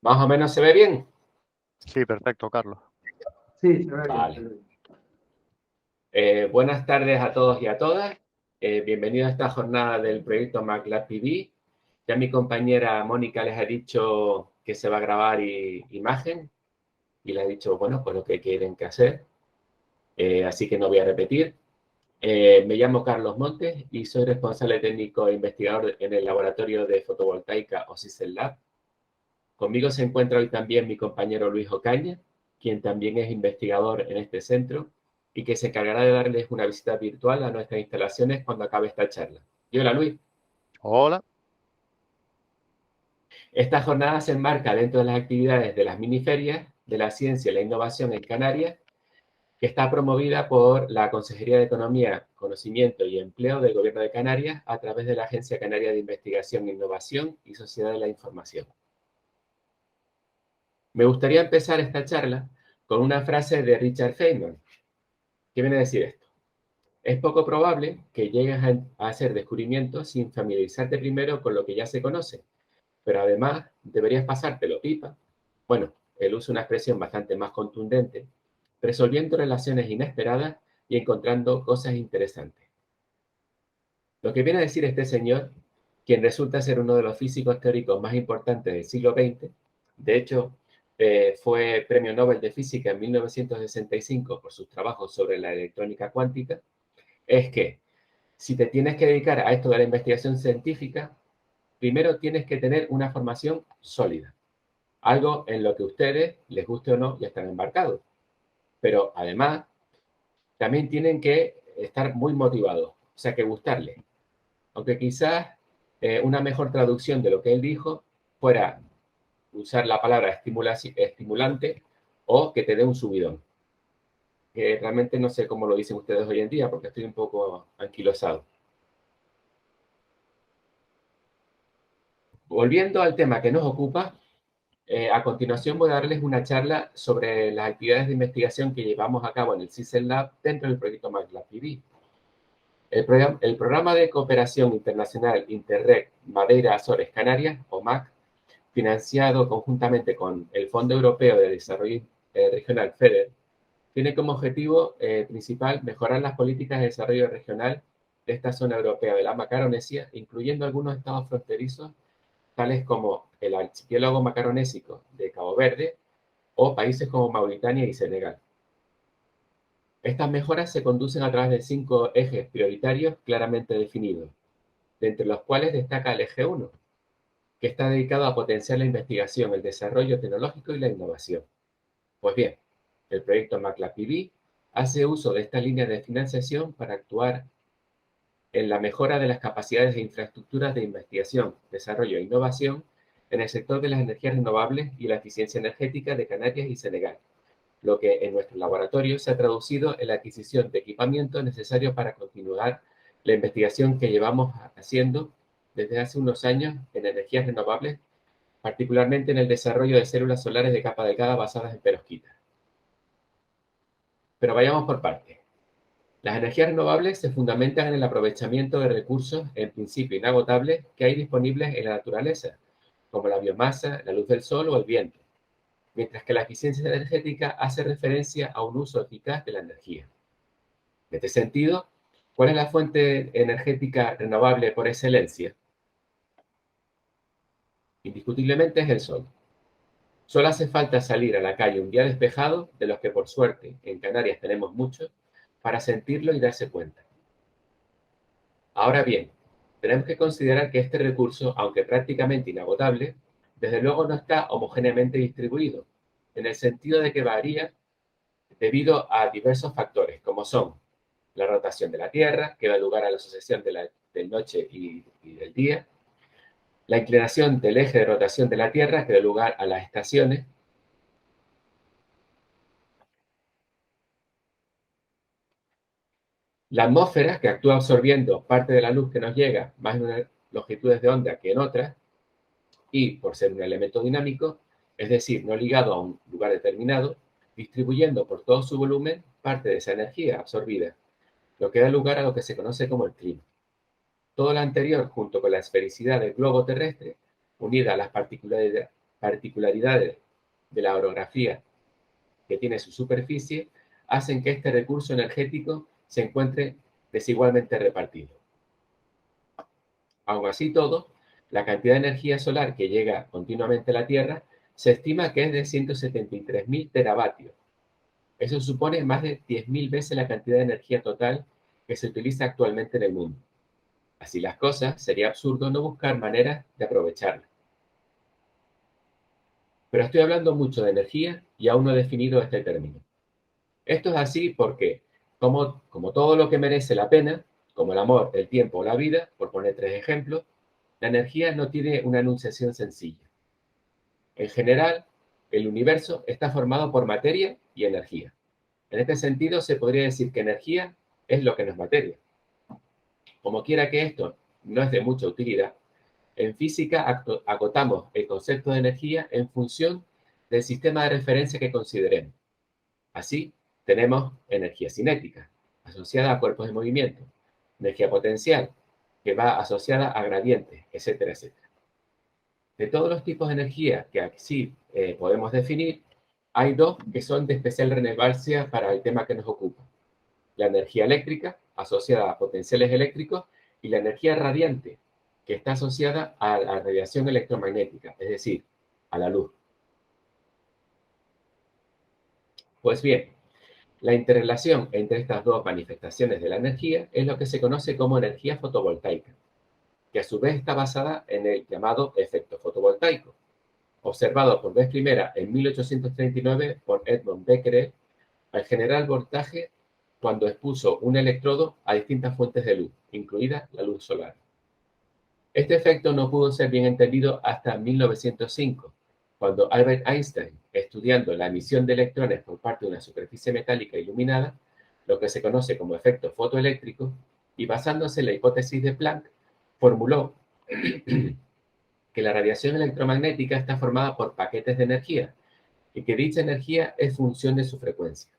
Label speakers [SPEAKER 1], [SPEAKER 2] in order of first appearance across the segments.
[SPEAKER 1] ¿Más o menos se ve bien?
[SPEAKER 2] Sí, perfecto, Carlos.
[SPEAKER 3] Sí, se ve bien, se
[SPEAKER 1] Vale.
[SPEAKER 3] ve bien.
[SPEAKER 1] Buenas tardes a todos y a todas. Bienvenidos a esta jornada del proyecto MATLAB TV. Ya mi compañera Mónica les ha dicho que se va a grabar imagen y le ha dicho, bueno, pues lo que quieren que hacer. Así que no voy a repetir. Me llamo Carlos Montes y soy responsable técnico e investigador en el laboratorio de fotovoltaica OSISEL Lab. Conmigo se encuentra hoy también mi compañero Luis Ocaña, quien también es investigador en este centro y que se encargará de darles una visita virtual a nuestras instalaciones cuando acabe esta charla. Y hola Luis.
[SPEAKER 2] Hola.
[SPEAKER 1] Esta jornada se enmarca dentro de las actividades de las miniferias de la ciencia y la innovación en Canarias, que está promovida por la Consejería de Economía, Conocimiento y Empleo del Gobierno de Canarias a través de la Agencia Canaria de Investigación, Innovación y Sociedad de la Información. Me gustaría empezar esta charla con una frase de Richard Feynman. ¿Qué viene a decir esto? Es poco probable que llegues a hacer descubrimientos sin familiarizarte primero con lo que ya se conoce, pero además deberías pasártelo pipa. Bueno, él usa una expresión bastante más contundente, resolviendo relaciones inesperadas y encontrando cosas interesantes. Lo que viene a decir este señor, quien resulta ser uno de los físicos teóricos más importantes del siglo XX, de hecho, fue Premio Nobel de Física en 1965 por sus trabajos sobre la electrónica cuántica, es que si te tienes que dedicar a esto de la investigación científica, primero tienes que tener una formación sólida, algo en lo que a ustedes, les guste o no, ya están embarcados. Pero además, también tienen que estar muy motivados, o sea, que gustarles. Aunque quizás una mejor traducción de lo que él dijo fuera usar la palabra estimulante o que te dé un subidón. Que realmente no sé cómo lo dicen ustedes hoy en día porque estoy un poco anquilosado. Volviendo al tema que nos ocupa, a continuación voy a darles una charla sobre las actividades de investigación que llevamos a cabo en el CISEL Lab dentro del proyecto MATLAB TV. El programa de cooperación internacional Interreg Madeira Azores Canarias, o MAC, financiado conjuntamente con el Fondo Europeo de Desarrollo Regional FEDER, tiene como objetivo principal mejorar las políticas de desarrollo regional de esta zona europea de la Macaronesia, incluyendo algunos estados fronterizos, tales como el archipiélago macaronésico de Cabo Verde o países como Mauritania y Senegal. Estas mejoras se conducen a través de 5 ejes prioritarios claramente definidos, de entre los cuales destaca el eje 1, que está dedicado a potenciar la investigación, el desarrollo tecnológico y la innovación. Pues bien, el proyecto MATLAB TV hace uso de esta línea de financiación para actuar en la mejora de las capacidades de infraestructuras de investigación, desarrollo e innovación en el sector de las energías renovables y la eficiencia energética de Canarias y Senegal, lo que en nuestro laboratorio se ha traducido en la adquisición de equipamiento necesario para continuar la investigación que llevamos haciendo desde hace unos años en energías renovables, particularmente en el desarrollo de células solares de capa delgada basadas en perovskita. Pero vayamos por partes. Las energías renovables se fundamentan en el aprovechamiento de recursos en principio inagotables que hay disponibles en la naturaleza, como la biomasa, la luz del sol o el viento, mientras que la eficiencia energética hace referencia a un uso eficaz de la energía. En este sentido, ¿cuál es la fuente energética renovable por excelencia? Indiscutiblemente es el sol. Solo hace falta salir a la calle un día despejado, de los que por suerte en Canarias tenemos muchos, para sentirlo y darse cuenta. Ahora bien, tenemos que considerar que este recurso, aunque prácticamente inagotable, desde luego no está homogéneamente distribuido, en el sentido de que varía debido a diversos factores, como son la rotación de la Tierra, que da lugar a la asociación de noche y del día, la inclinación del eje de rotación de la Tierra, que da lugar a las estaciones, la atmósfera, que actúa absorbiendo parte de la luz que nos llega, más en unas longitudes de onda que en otras, y por ser un elemento dinámico, es decir, no ligado a un lugar determinado, distribuyendo por todo su volumen parte de esa energía absorbida, lo que da lugar a lo que se conoce como el clima. Todo lo anterior, junto con la esfericidad del globo terrestre, unida a las particularidades de la orografía que tiene su superficie hacen que este recurso energético se encuentre desigualmente repartido. Aun así todo, la cantidad de energía solar que llega continuamente a la Tierra se estima que es de 173.000 teravatios. Eso supone más de 10.000 veces la cantidad de energía total que se utiliza actualmente en el mundo. Así las cosas, sería absurdo no buscar maneras de aprovecharla. Pero estoy hablando mucho de energía y aún no he definido este término. Esto es así porque, como todo lo que merece la pena, como el amor, el tiempo o la vida, por poner 3 ejemplos, la energía no tiene una enunciación sencilla. En general, el universo está formado por materia y energía. En este sentido, se podría decir que energía es lo que no es materia. Como quiera que esto no es de mucha utilidad, en física acotamos el concepto de energía en función del sistema de referencia que consideremos. Así, tenemos energía cinética, asociada a cuerpos de movimiento, energía potencial, que va asociada a gradientes, etcétera, etcétera. De todos los tipos de energía que así podemos definir, hay 2 que son de especial relevancia para el tema que nos ocupa. La energía eléctrica, asociada a potenciales eléctricos, y la energía radiante, que está asociada a la radiación electromagnética, es decir, a la luz. Pues bien, la interrelación entre estas 2 manifestaciones de la energía es lo que se conoce como energía fotovoltaica, que a su vez está basada en el llamado efecto fotovoltaico, observado por vez primera en 1839 por Edmund Becquerel al generar voltaje cuando expuso un electrodo a distintas fuentes de luz, incluida la luz solar. Este efecto no pudo ser bien entendido hasta 1905, cuando Albert Einstein, estudiando la emisión de electrones por parte de una superficie metálica iluminada, lo que se conoce como efecto fotoeléctrico, y basándose en la hipótesis de Planck, formuló que la radiación electromagnética está formada por paquetes de energía y que dicha energía es función de su frecuencia.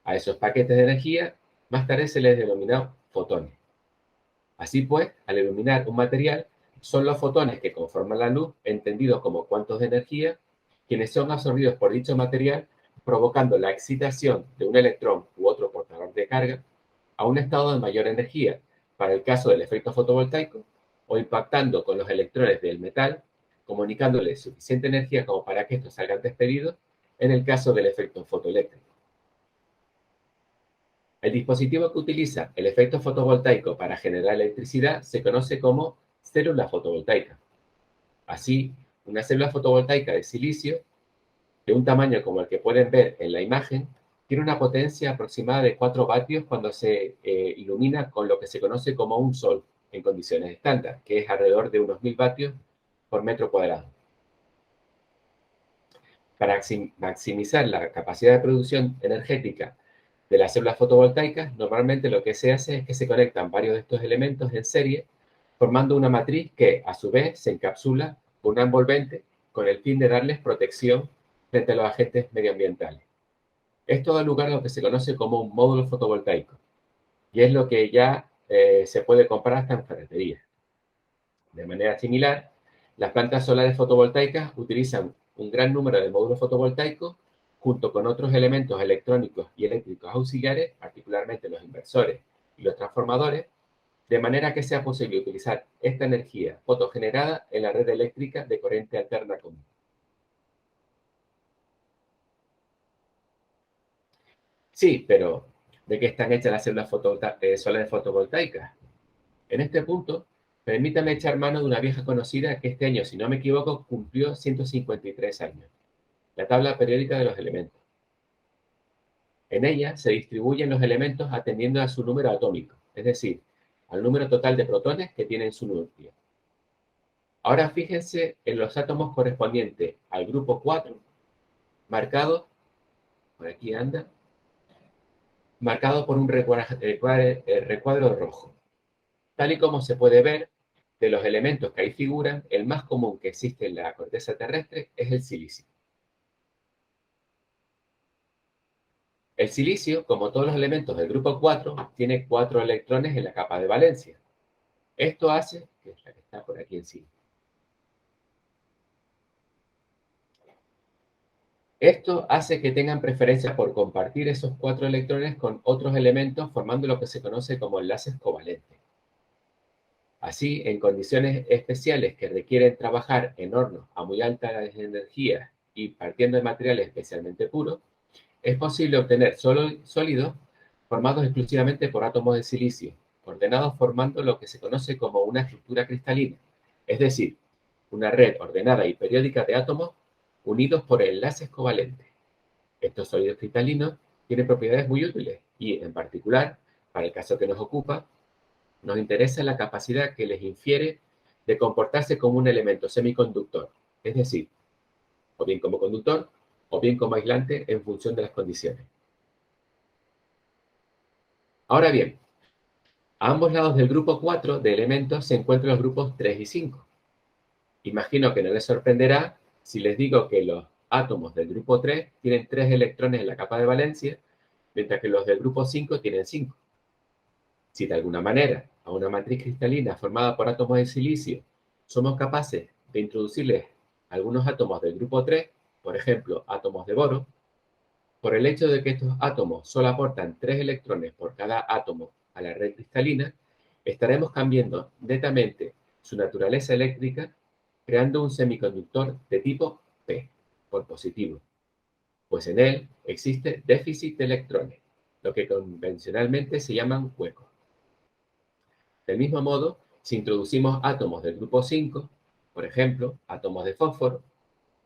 [SPEAKER 1] A esos paquetes de energía más tarde se les denominó fotones. Así pues, al iluminar un material, son los fotones que conforman la luz, entendidos como cuantos de energía, quienes son absorbidos por dicho material, provocando la excitación de un electrón u otro portador de carga a un estado de mayor energía, para el caso del efecto fotovoltaico, o impactando con los electrones del metal, comunicándoles suficiente energía como para que estos salgan despedidos, en el caso del efecto fotoeléctrico. El dispositivo que utiliza el efecto fotovoltaico para generar electricidad se conoce como célula fotovoltaica. Así, una célula fotovoltaica de silicio, de un tamaño como el que pueden ver en la imagen, tiene una potencia aproximada de 4 vatios cuando se ilumina con lo que se conoce como un sol en condiciones estándar, que es alrededor de unos 1000 vatios por metro cuadrado. Para maximizar la capacidad de producción energética de las células fotovoltaicas, normalmente lo que se hace es que se conectan varios de estos elementos en serie, formando una matriz que, a su vez, se encapsula con una envolvente con el fin de darles protección frente a los agentes medioambientales. Esto da lugar a lo que se conoce como un módulo fotovoltaico, y es lo que ya se puede comprar hasta en ferreterías. De manera similar, las plantas solares fotovoltaicas utilizan un gran número de módulos fotovoltaicos junto con otros elementos electrónicos y eléctricos auxiliares, particularmente los inversores y los transformadores, de manera que sea posible utilizar esta energía fotogenerada en la red eléctrica de corriente alterna común. Sí, pero ¿de qué están hechas las células solares fotovoltaicas? En este punto, permítame echar mano de una vieja conocida que este año, si no me equivoco, cumplió 153 años, la tabla periódica de los elementos. En ella se distribuyen los elementos atendiendo a su número atómico, es decir, al número total de protones que tienen su núcleo. Ahora fíjense en los átomos correspondientes al grupo 4, marcado, por aquí anda, marcado por un recuadro rojo. Tal y como se puede ver, de los elementos que ahí figuran, el más común que existe en la corteza terrestre es el silicio. El silicio, como todos los elementos del grupo 4, tiene 4 electrones en la capa de valencia. Esto hace, que es la que está por aquí encima, Esto hace que tengan preferencia por compartir esos 4 electrones con otros elementos, formando lo que se conoce como enlaces covalentes. Así, en condiciones especiales que requieren trabajar en hornos a muy alta energía y partiendo de materiales especialmente puros, es posible obtener sólidos formados exclusivamente por átomos de silicio, ordenados formando lo que se conoce como una estructura cristalina, es decir, una red ordenada y periódica de átomos unidos por enlaces covalentes. Estos sólidos cristalinos tienen propiedades muy útiles y, en particular, para el caso que nos ocupa, nos interesa la capacidad que les infiere de comportarse como un elemento semiconductor, es decir, o bien como conductor o bien como aislante en función de las condiciones. Ahora bien, a ambos lados del grupo 4 de elementos se encuentran los grupos 3 y 5. Imagino que no les sorprenderá si les digo que los átomos del grupo 3 tienen 3 electrones en la capa de valencia, mientras que los del grupo 5 tienen 5. Si de alguna manera a una matriz cristalina formada por átomos de silicio somos capaces de introducirles algunos átomos del grupo 3, por ejemplo, átomos de boro, por el hecho de que estos átomos solo aportan 3 electrones por cada átomo a la red cristalina, estaremos cambiando netamente su naturaleza eléctrica, creando un semiconductor de tipo P, por positivo, pues en él existe déficit de electrones, lo que convencionalmente se llaman huecos. Del mismo modo, si introducimos átomos del grupo 5, por ejemplo, átomos de fósforo,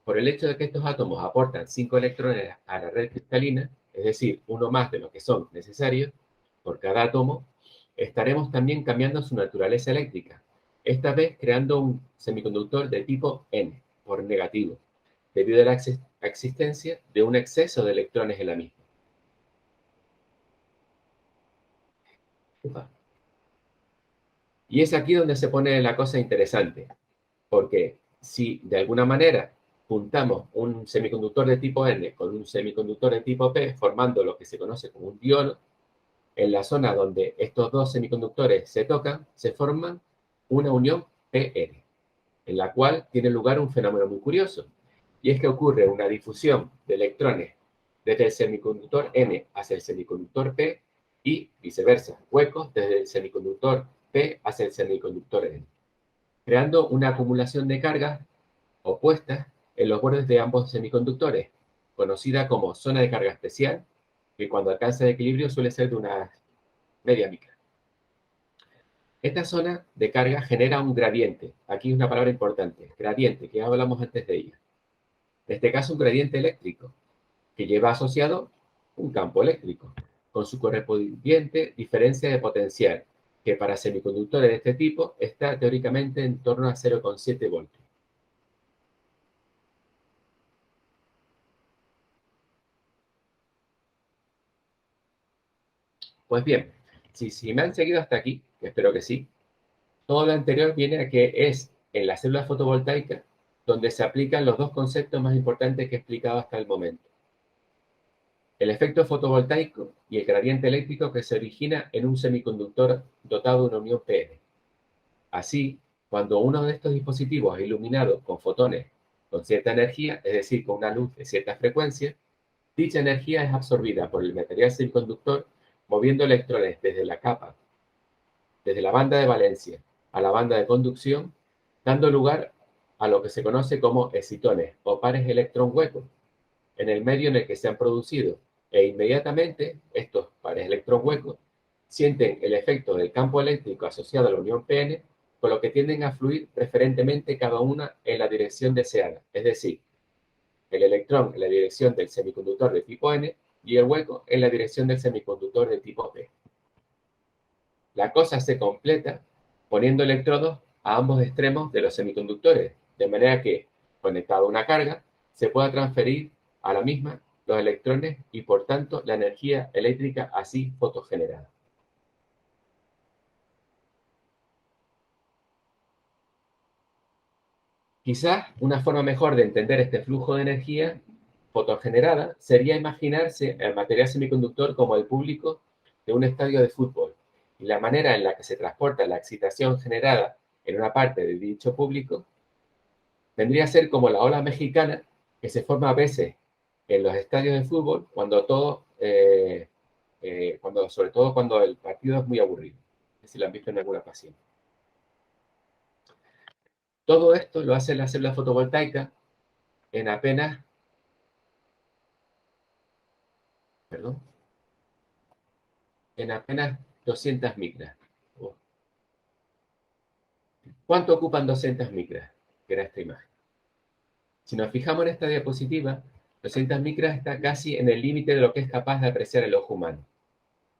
[SPEAKER 1] por el hecho de que estos átomos aportan 5 electrones a la red cristalina, es decir, uno más de lo que son necesarios por cada átomo, estaremos también cambiando su naturaleza eléctrica, esta vez creando un semiconductor de tipo N, por negativo, debido a la existencia de un exceso de electrones en la misma. Y es aquí donde se pone la cosa interesante, porque si de alguna manera juntamos un semiconductor de tipo N con un semiconductor de tipo P, formando lo que se conoce como un diodo, en la zona donde estos dos semiconductores se tocan, se forman una unión PN, en la cual tiene lugar un fenómeno muy curioso, y es que ocurre una difusión de electrones desde el semiconductor N hacia el semiconductor P y viceversa, huecos desde el semiconductor P hacia el semiconductor N, creando una acumulación de cargas opuestas en los bordes de ambos semiconductores, conocida como zona de carga especial, que cuando alcanza el equilibrio suele ser de una media micra. Esta zona de carga genera un gradiente. Aquí es una palabra importante, gradiente, que hablamos antes de ella. En este caso, un gradiente eléctrico, que lleva asociado un campo eléctrico, con su correspondiente diferencia de potencial, que para semiconductores de este tipo está teóricamente en torno a 0,7 voltios. Pues bien, si me han seguido hasta aquí, que espero que sí, todo lo anterior viene a que es en las células fotovoltaicas donde se aplican los dos conceptos más importantes que he explicado hasta el momento. El efecto fotovoltaico y el gradiente eléctrico que se origina en un semiconductor dotado de una unión PN. Así, cuando uno de estos dispositivos es iluminado con fotones con cierta energía, es decir, con una luz de cierta frecuencia, dicha energía es absorbida por el material semiconductor moviendo electrones desde la banda de valencia a la banda de conducción, dando lugar a lo que se conoce como excitones o pares electrón huecos en el medio en el que se han producido, e inmediatamente estos pares electrón huecos sienten el efecto del campo eléctrico asociado a la unión PN, con lo que tienden a fluir preferentemente cada una en la dirección deseada, es decir, el electrón en la dirección del semiconductor de tipo N y el hueco en la dirección del semiconductor de tipo P. La cosa se completa poniendo electrodos a ambos extremos de los semiconductores, de manera que, conectado a una carga, se pueda transferir a la misma los electrones y, por tanto, la energía eléctrica así fotogenerada. Quizás una forma mejor de entender este flujo de energía fotogenerada sería imaginarse el material semiconductor como el público de un estadio de fútbol y la manera en la que se transporta la excitación generada en una parte de dicho público vendría a ser como la ola mexicana que se forma a veces en los estadios de fútbol sobre todo cuando el partido es muy aburrido, si lo han visto en alguna ocasión. Todo esto lo hace la célula fotovoltaica en apenas, en apenas 200 micras. ¿Cuánto ocupan 200 micras? Que era esta imagen. Si nos fijamos en esta diapositiva, 200 micras está casi en el límite de lo que es capaz de apreciar el ojo humano.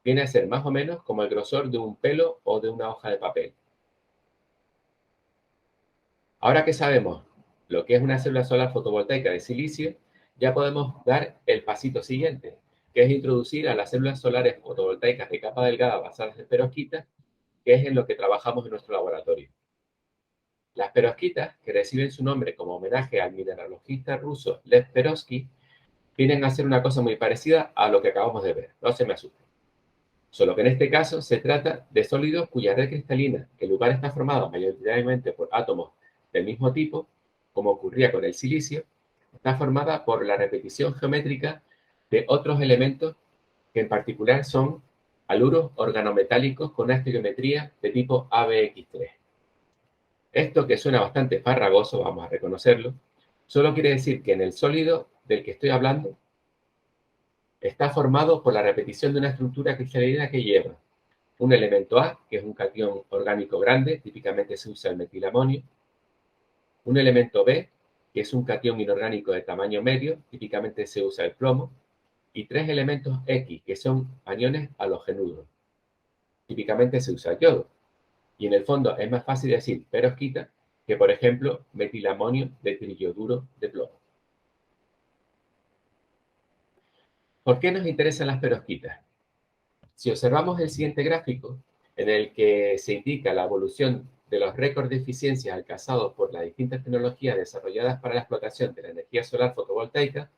[SPEAKER 1] Viene a ser más o menos como el grosor de un pelo o de una hoja de papel. Ahora que sabemos lo que es una célula solar fotovoltaica de silicio, ya podemos dar el pasito siguiente, que es introducir a las células solares fotovoltaicas de capa delgada basadas en perovskitas, que es en lo que trabajamos en nuestro laboratorio. Las perovskitas, que reciben su nombre como homenaje al mineralogista ruso Lev Perovsky, vienen a ser una cosa muy parecida a lo que acabamos de ver, no se me asusten. Solo que en este caso se trata de sólidos cuya red cristalina, que en lugar está formada mayoritariamente por átomos del mismo tipo, como ocurría con el silicio, está formada por la repetición geométrica de otros elementos que en particular son haluros organometálicos con una estequiometría de tipo ABX3. Esto, que suena bastante farragoso, vamos a reconocerlo, solo quiere decir que en el sólido del que estoy hablando está formado por la repetición de una estructura cristalina que lleva un elemento A, que es un catión orgánico grande, típicamente se usa el metilamonio, un elemento B, que es un catión inorgánico de tamaño medio, típicamente se usa el plomo, y tres elementos X, que son aniones halogenuros, típicamente se usa el yodo. Y en el fondo es más fácil decir perovskita que, por ejemplo, metilamonio de triyoduro de plomo. ¿Por qué nos interesan las perovskitas? Si observamos el siguiente gráfico, en el que se indica la evolución de los récords de eficiencia alcanzados por las distintas tecnologías desarrolladas para la explotación de la energía solar fotovoltaica,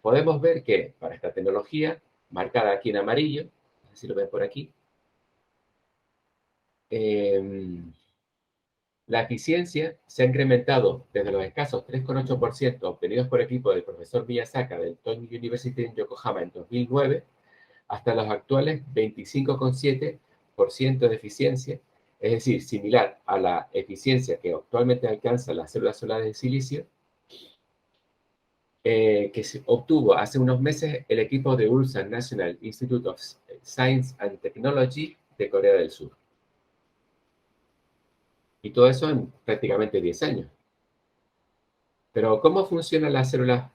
[SPEAKER 1] podemos ver que para esta tecnología, marcada aquí en amarillo, no sé si lo ven por aquí, la eficiencia se ha incrementado desde los escasos 3,8% obtenidos por equipo del profesor Miyazaka del Toyo University en Yokohama en 2009, hasta los actuales 25,7% de eficiencia, es decir, similar a la eficiencia que actualmente alcanzan las células solares de silicio, que se obtuvo hace unos meses el equipo de Ulsan National Institute of Science and Technology de Corea del Sur. Y todo eso en prácticamente 10 años. Pero, ¿cómo funcionan las células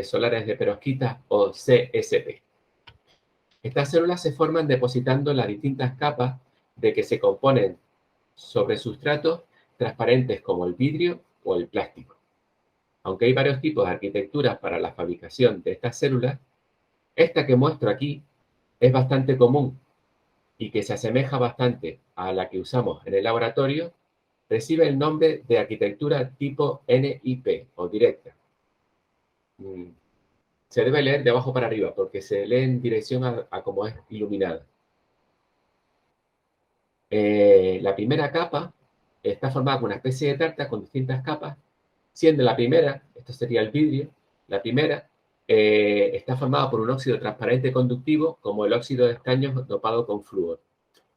[SPEAKER 1] solares de perovskita o CSP? Estas células se forman depositando las distintas capas de que se componen sobre sustratos transparentes como el vidrio o el plástico. Aunque hay varios tipos de arquitecturas para la fabricación de estas células, esta que muestro aquí es bastante común y que se asemeja bastante a la que usamos en el laboratorio, recibe el nombre de arquitectura tipo NIP o directa. Se debe leer de abajo para arriba porque se lee en dirección a cómo es iluminada. La primera capa está formada por una especie de tarta con distintas capas, siendo la primera, esto sería el vidrio, la primera está formada por un óxido transparente conductivo como el óxido de estaño dopado con flúor,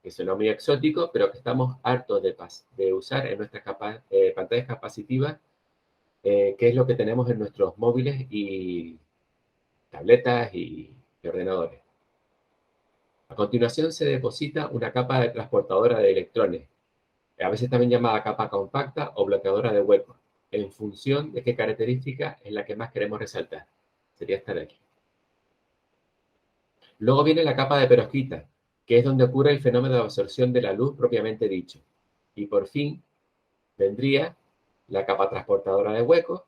[SPEAKER 1] que suena muy exótico, pero que estamos hartos de usar en nuestras pantallas capacitivas, que es lo que tenemos en nuestros móviles y tabletas y ordenadores. A continuación se deposita una capa de transportadora de electrones, a veces también llamada capa compacta o bloqueadora de huecos, en función de qué característica es la que más queremos resaltar. Sería esta de aquí. Luego viene la capa de perovskita, que es donde ocurre el fenómeno de absorción de la luz propiamente dicho. Y por fin vendría la capa transportadora de huecos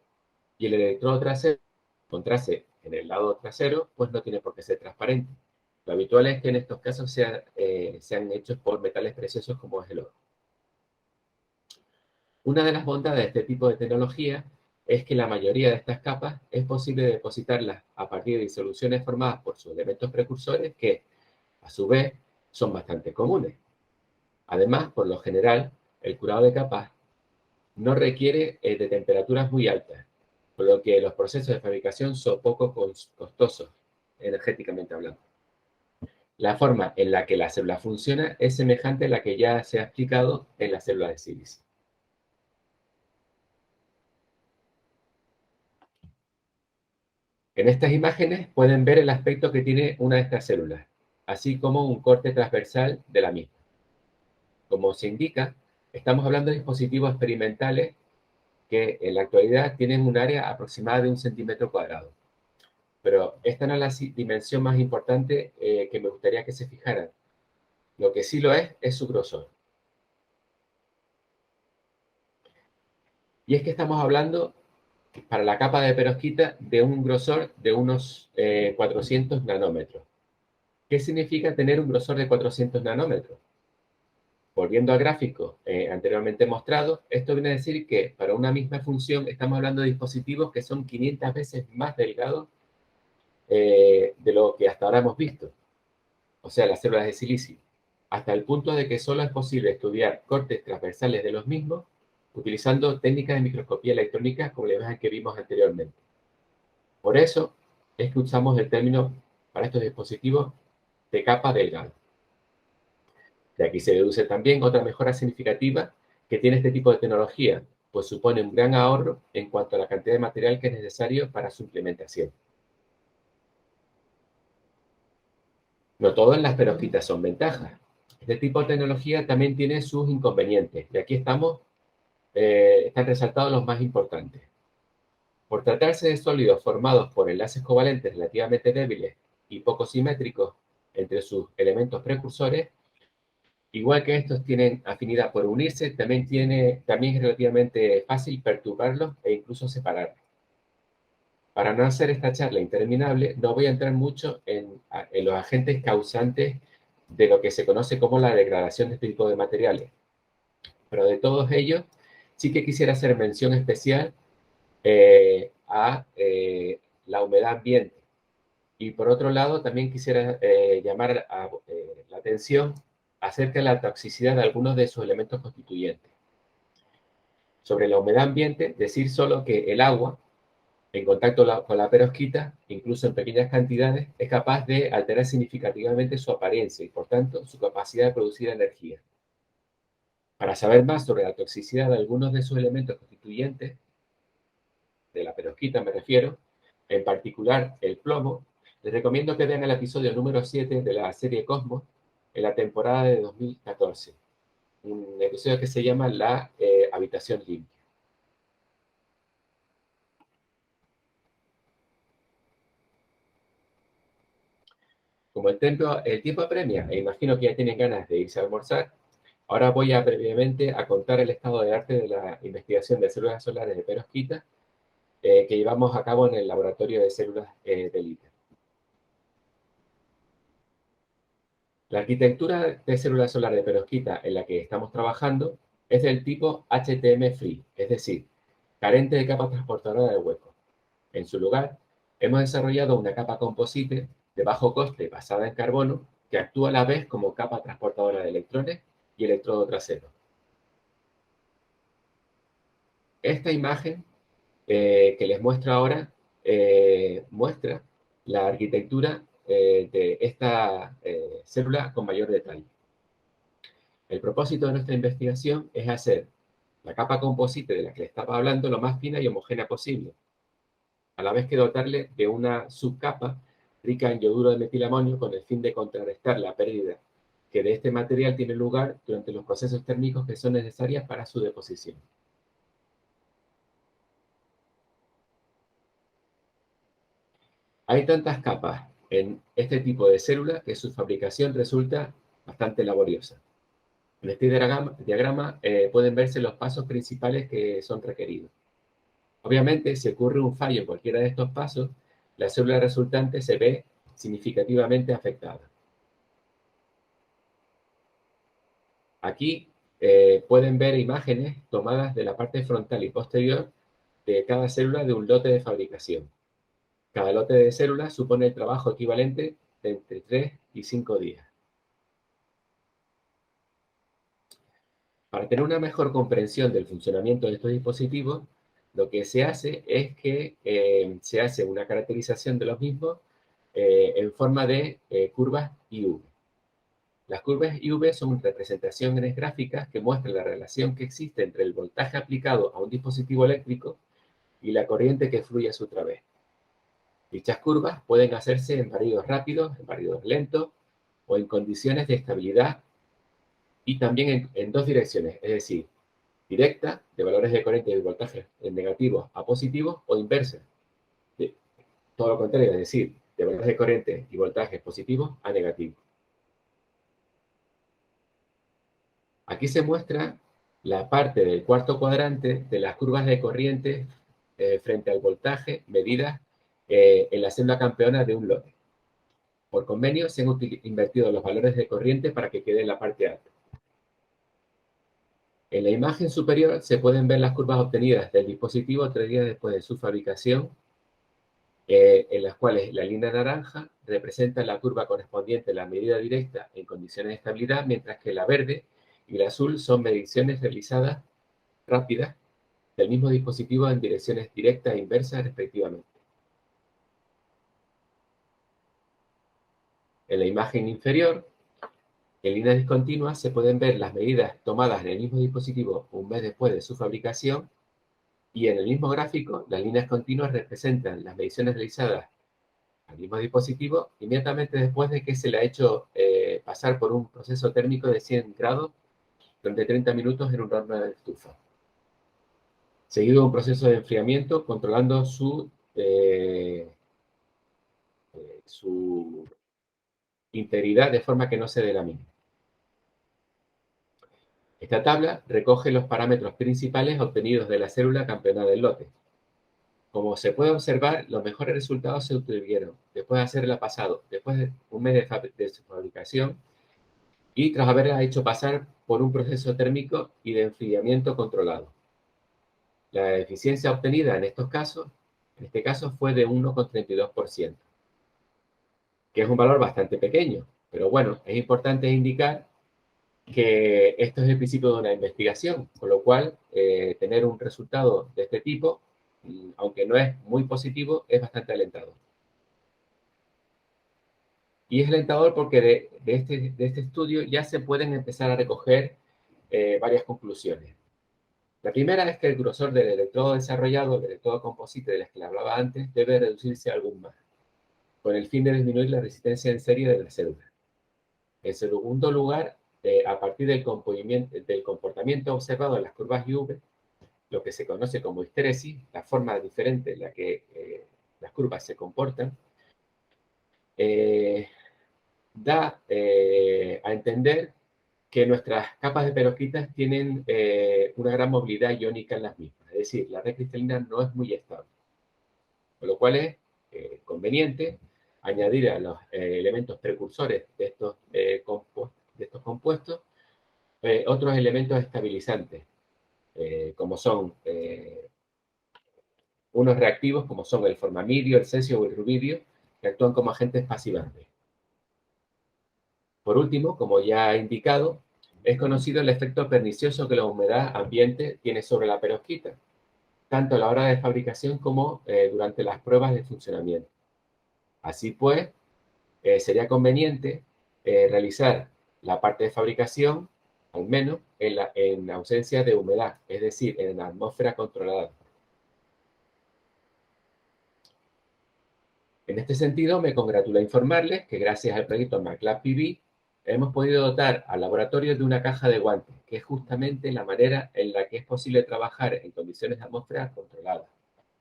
[SPEAKER 1] y el electrodo trasero, encontrarse en el lado trasero, pues no tiene por qué ser transparente. Lo habitual es que en estos casos sean hechos por metales preciosos como es el oro. Una de las bondades de este tipo de tecnología es que la mayoría de estas capas es posible depositarlas a partir de disoluciones formadas por sus elementos precursores que, a su vez, son bastante comunes. Además, por lo general, el curado de capas no requiere de temperaturas muy altas por lo que los procesos de fabricación son poco costosos, energéticamente hablando. La forma en la que la célula funciona es semejante a la que ya se ha explicado en la célula de silicio. En estas imágenes pueden ver el aspecto que tiene una de estas células, así como un corte transversal de la misma. Como se indica, estamos hablando de dispositivos experimentales que en la actualidad tienen un área aproximada de 1 centímetro cuadrado. Pero esta no es la dimensión más importante que me gustaría que se fijaran. Lo que sí lo es su grosor. Y es que estamos hablando, para la capa de perovskita, de un grosor de unos 400 nanómetros. ¿Qué significa tener un grosor de 400 nanómetros? Volviendo al gráfico anteriormente mostrado, esto viene a decir que para una misma función estamos hablando de dispositivos que son 500 veces más delgados de lo que hasta ahora hemos visto, o sea, las células de silicio, hasta el punto de que solo es posible estudiar cortes transversales de los mismos utilizando técnicas de microscopía electrónica como la imagen que vimos anteriormente. Por eso es que usamos el término para estos dispositivos de capa delgada. De aquí se deduce también otra mejora significativa que tiene este tipo de tecnología, pues supone un gran ahorro en cuanto a la cantidad de material que es necesario para su implementación. No todo en las perovskitas son ventajas. Este tipo de tecnología también tiene sus inconvenientes, y aquí están resaltados los más importantes. Por tratarse de sólidos formados por enlaces covalentes relativamente débiles y poco simétricos entre sus elementos precursores, igual que estos tienen afinidad por unirse, también es relativamente fácil perturbarlos e incluso separarlos. Para no hacer esta charla interminable, no voy a entrar mucho en los agentes causantes de lo que se conoce como la degradación de este tipo de materiales. Pero de todos ellos, sí que quisiera hacer mención especial a la humedad ambiente. Y por otro lado, también quisiera llamar la atención acerca de la toxicidad de algunos de sus elementos constituyentes. Sobre la humedad ambiente, decir solo que el agua, en contacto con la perovskita, incluso en pequeñas cantidades, es capaz de alterar significativamente su apariencia y, por tanto, su capacidad de producir energía. Para saber más sobre la toxicidad de algunos de sus elementos constituyentes, de la perovskita me refiero, en particular el plomo, les recomiendo que vean el episodio número 7 de la serie Cosmos en la temporada de 2014. Un episodio que se llama La habitación limpia. Como el tiempo apremia, e imagino que ya tienen ganas de irse a almorzar, ahora voy brevemente a contar el estado de arte de la investigación de células solares de perovskita que llevamos a cabo en el laboratorio de células del ITER. La arquitectura de células solares de perovskita en la que estamos trabajando es del tipo HTM-free, es decir, carente de capa transportadora de hueco. En su lugar, hemos desarrollado una capa composite de bajo coste basada en carbono que actúa a la vez como capa transportadora de electrones y electrodo trasero. Esta imagen que les muestro ahora muestra la arquitectura de esta célula con mayor detalle. El propósito de nuestra investigación es hacer la capa composite de la que les estaba hablando lo más fina y homogénea posible, a la vez que dotarle de una subcapa rica en yoduro de metilamonio con el fin de contrarrestar la pérdida que de este material tiene lugar durante los procesos térmicos que son necesarios para su deposición. Hay tantas capas en este tipo de células que su fabricación resulta bastante laboriosa. En este diagrama pueden verse los pasos principales que son requeridos. Obviamente, si ocurre un fallo en cualquiera de estos pasos, la célula resultante se ve significativamente afectada. Aquí pueden ver imágenes tomadas de la parte frontal y posterior de cada célula de un lote de fabricación. Cada lote de células supone el trabajo equivalente de entre 3 y 5 días. Para tener una mejor comprensión del funcionamiento de estos dispositivos, lo que se hace es que se hace una caracterización de los mismos en forma de curvas IV. Las curvas IV son representaciones gráficas que muestran la relación que existe entre el voltaje aplicado a un dispositivo eléctrico y la corriente que fluye a su través. Dichas curvas pueden hacerse en barridos rápidos, en barridos lentos o en condiciones de estabilidad y también en dos direcciones, es decir, directa, de valores de corriente y voltaje negativos a positivos, o inversa, todo lo contrario, es decir, de valores de corriente y voltajes positivos a negativos. Aquí se muestra la parte del cuarto cuadrante de las curvas de corriente frente al voltaje medidas en la célula campeona de un lote. Por convenio se han invertido los valores de corriente para que quede en la parte alta. En la imagen superior se pueden ver las curvas obtenidas del dispositivo 3 días después de su fabricación, en las cuales la línea naranja representa la curva correspondiente a la medida directa en condiciones de estabilidad, mientras que la verde y la azul son mediciones realizadas rápidas del mismo dispositivo en direcciones directas e inversas respectivamente. En la imagen inferior, en líneas discontinuas, se pueden ver las medidas tomadas en el mismo dispositivo un mes después de su fabricación, y en el mismo gráfico, las líneas continuas representan las mediciones realizadas al mismo dispositivo inmediatamente después de que se le ha hecho pasar por un proceso térmico de 100 grados durante 30 minutos en un horno de estufa, seguido de un proceso de enfriamiento controlando su integridad de forma que no se delamine. Esta tabla recoge los parámetros principales obtenidos de la célula campeona del lote. Como se puede observar, los mejores resultados se obtuvieron después de haberla pasado, después de un mes de su fabricación y tras haberla hecho pasar por un proceso térmico y de enfriamiento controlado. La eficiencia obtenida en este caso fue de 1,32%, que es un valor bastante pequeño, pero bueno, es importante indicar que esto es el principio de una investigación, con lo cual tener un resultado de este tipo, aunque no es muy positivo, es bastante alentador. Y es alentador porque de este estudio ya se pueden empezar a recoger varias conclusiones. La primera es que el grosor del electrodo desarrollado, el electrodo composite del que le hablaba antes, debe reducirse algún más, con el fin de disminuir la resistencia en serie de la célula. En segundo lugar, a partir del comportamiento observado en las curvas IV, lo que se conoce como histeresis, la forma diferente en la que las curvas se comportan, da a entender que nuestras capas de perovskitas tienen una gran movilidad iónica en las mismas. Es decir, la red cristalina no es muy estable. Con lo cual es conveniente añadir a los elementos precursores de estos compuestos otros elementos estabilizantes, como son unos reactivos como son el formamidio, el cesio o el rubidio, que actúan como agentes pasivantes. Por último, como ya he indicado, es conocido el efecto pernicioso que la humedad ambiente tiene sobre la perovskita, tanto a la hora de fabricación como durante las pruebas de funcionamiento. Así pues, sería conveniente realizar la parte de fabricación, al menos en ausencia de humedad, es decir, en la atmósfera controlada. En este sentido, me congratula informarles que gracias al proyecto MATLAB PV hemos podido dotar al laboratorio de una caja de guantes, que es justamente la manera en la que es posible trabajar en condiciones de atmósfera controladas,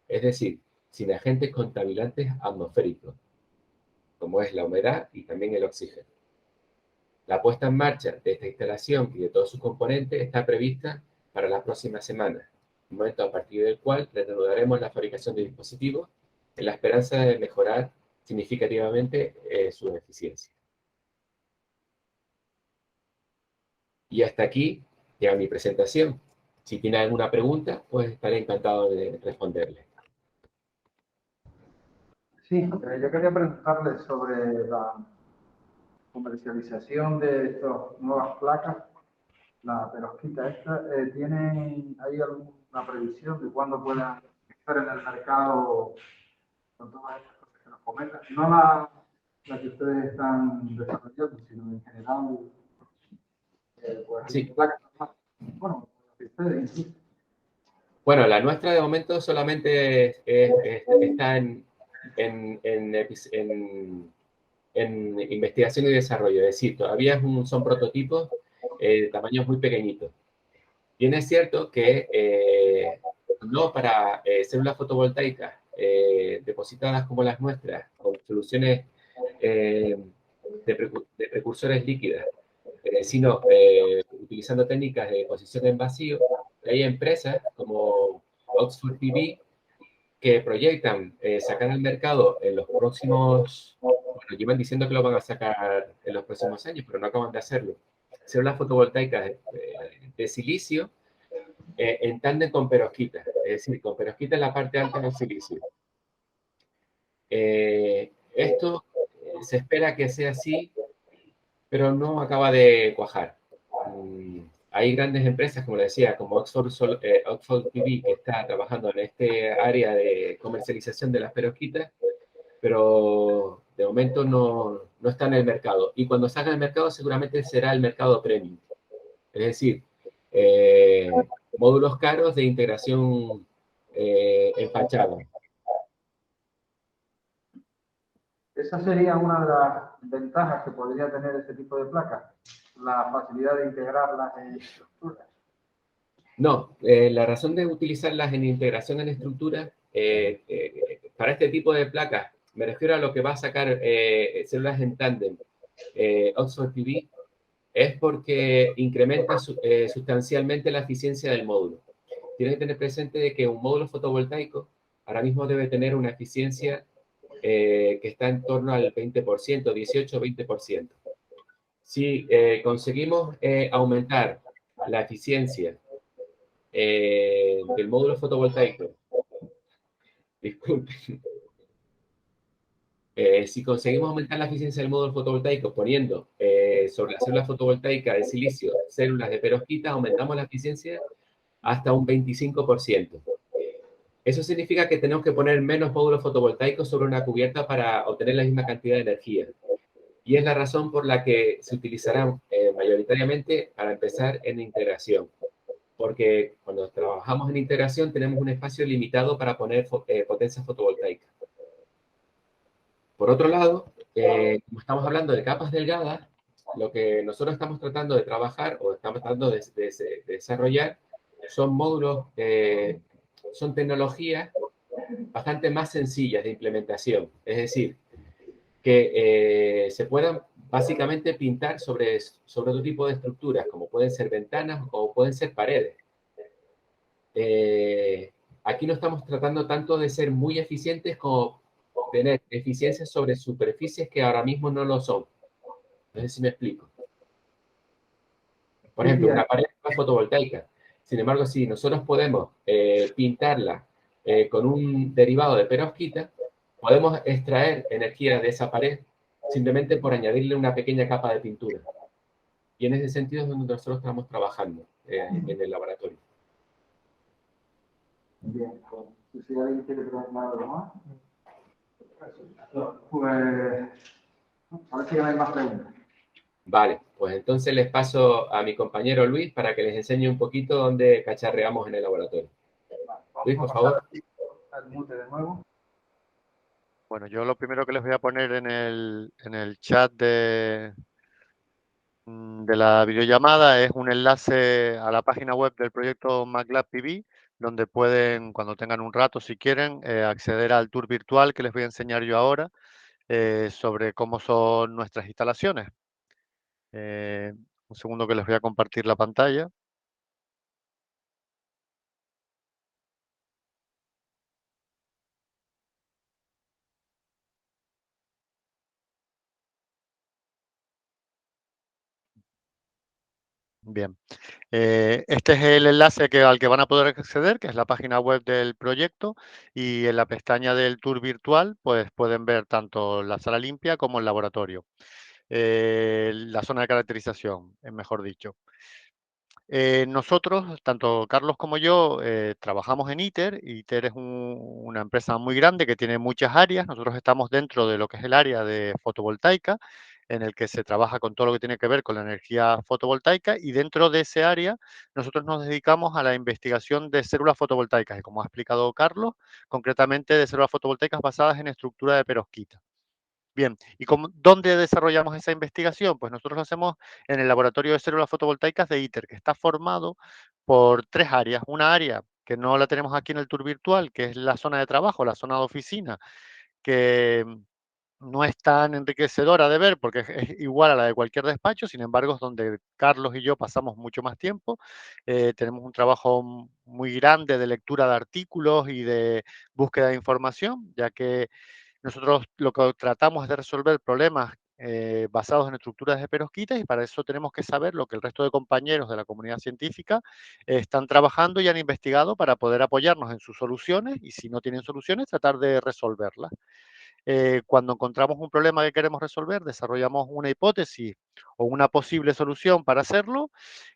[SPEAKER 1] es decir, sin agentes contaminantes atmosféricos, como es la humedad y también el oxígeno. La puesta en marcha de esta instalación y de todos sus componentes está prevista para la próxima semana, momento a partir del cual reanudaremos la fabricación de dispositivos en la esperanza de mejorar significativamente su eficiencia. Y hasta aquí llega mi presentación. Si tiene alguna pregunta, pues estaré encantado de responderle.
[SPEAKER 3] Sí, yo quería preguntarle sobre la comercialización de estas nuevas placas, la perovskita esta. ¿Hay alguna una previsión de cuándo puedan estar en el mercado con todas estas cosas que nos comentan? No la que ustedes están desarrollando, sino en general, pues,
[SPEAKER 1] Sí.
[SPEAKER 3] bueno, ustedes incluso.
[SPEAKER 1] Bueno, la nuestra de momento solamente está en investigación y desarrollo, es decir, todavía son prototipos de tamaños muy pequeñitos. Bien es cierto que no para células fotovoltaicas depositadas como las nuestras, con soluciones de precursores líquidas, sino utilizando técnicas de deposición en vacío. Hay empresas como Oxford PV que proyectan sacar al mercado en los próximos, bueno, llevan diciendo que lo van a sacar en los próximos años, pero no acaban de hacerlo. Células fotovoltaicas de silicio en tándem con perovskita, es decir, con perovskita en la parte alta del silicio. Esto se espera que sea así, pero no acaba de cuajar. Hay grandes empresas, como le decía, como Oxford PV, que está trabajando en este área de comercialización de las perovskitas, pero de momento no está en el mercado. Y cuando salga al mercado seguramente será el mercado premium. Es decir, módulos caros de integración en fachada.
[SPEAKER 3] Esa sería una de las ventajas que podría tener este tipo de placas, la facilidad de integrarlas en estructuras.
[SPEAKER 1] No, la razón de utilizarlas en integración en estructuras, para este tipo de placas, me refiero a lo que va a sacar células en tándem, Oxford PV, es porque incrementa sustancialmente la eficiencia del módulo. Tienes que tener presente de que un módulo fotovoltaico ahora mismo debe tener una eficiencia que está en torno al 20%, 18-20%. Si conseguimos aumentar la eficiencia del módulo fotovoltaico, disculpen, si conseguimos aumentar la eficiencia del módulo fotovoltaico poniendo sobre la célula fotovoltaica de silicio células de perovskita, aumentamos la eficiencia hasta un 25%. Eso significa que tenemos que poner menos módulos fotovoltaicos sobre una cubierta para obtener la misma cantidad de energía. Y es la razón por la que se utilizarán mayoritariamente para empezar en integración. Porque cuando trabajamos en integración tenemos un espacio limitado para poner potencia fotovoltaica. Por otro lado, como estamos hablando de capas delgadas, lo que nosotros estamos tratando de trabajar o estamos tratando de desarrollar son módulos, son tecnologías bastante más sencillas de implementación. Es decir, que se puedan básicamente pintar sobre otro tipo de estructuras, como pueden ser ventanas o pueden ser paredes. Aquí no estamos tratando tanto de ser muy eficientes como tener eficiencias sobre superficies que ahora mismo no lo son. No sé si me explico. Por ejemplo, una pared fotovoltaica. Sin embargo, si nosotros podemos pintarla con un derivado de perovskita, podemos extraer energía de esa pared simplemente por añadirle una pequeña capa de pintura. Y en ese sentido es donde nosotros estamos trabajando en el laboratorio.
[SPEAKER 3] Bien, pues, si alguien quiere preguntar algo más. Pues parece que no hay más preguntas.
[SPEAKER 1] Vale, pues entonces les paso a mi compañero Luis para que les enseñe un poquito dónde cacharreamos en el laboratorio. Luis, por favor.
[SPEAKER 3] Al mute de nuevo.
[SPEAKER 2] Bueno, yo lo primero que les voy a poner en el chat de la videollamada es un enlace a la página web del proyecto MATLAB PV, donde pueden, cuando tengan un rato, si quieren, acceder al tour virtual que les voy a enseñar yo ahora sobre cómo son nuestras instalaciones. Un segundo que les voy a compartir la pantalla. Bien, este es el enlace al que van a poder acceder, que es la página web del proyecto, y en la pestaña del tour virtual pues pueden ver tanto la sala limpia como el laboratorio, la zona de caracterización, mejor dicho. Nosotros, tanto Carlos como yo, trabajamos en ITER. ITER es una empresa muy grande que tiene muchas áreas. Nosotros estamos dentro de lo que es el área de fotovoltaica, en el que se trabaja con todo lo que tiene que ver con la energía fotovoltaica, y dentro de ese área nosotros nos dedicamos a la investigación de células fotovoltaicas, y como ha explicado Carlos, concretamente de células fotovoltaicas basadas en estructura de perovskita. Bien, ¿y dónde desarrollamos esa investigación? Pues nosotros lo hacemos en el laboratorio de células fotovoltaicas de ITER, que está formado por 3 áreas. Una área que no la tenemos aquí en el tour virtual, que es la zona de trabajo, la zona de oficina, que no es tan enriquecedora de ver porque es igual a la de cualquier despacho. Sin embargo, es donde Carlos y yo pasamos mucho más tiempo. Tenemos un trabajo muy grande de lectura de artículos y de búsqueda de información, ya que nosotros lo que tratamos es de resolver problemas basados en estructuras de perovskitas, y para eso tenemos que saber lo que el resto de compañeros de la comunidad científica están trabajando y han investigado para poder apoyarnos en sus soluciones, y si no tienen soluciones, tratar de resolverlas. Cuando encontramos un problema que queremos resolver, desarrollamos una hipótesis o una posible solución para hacerlo,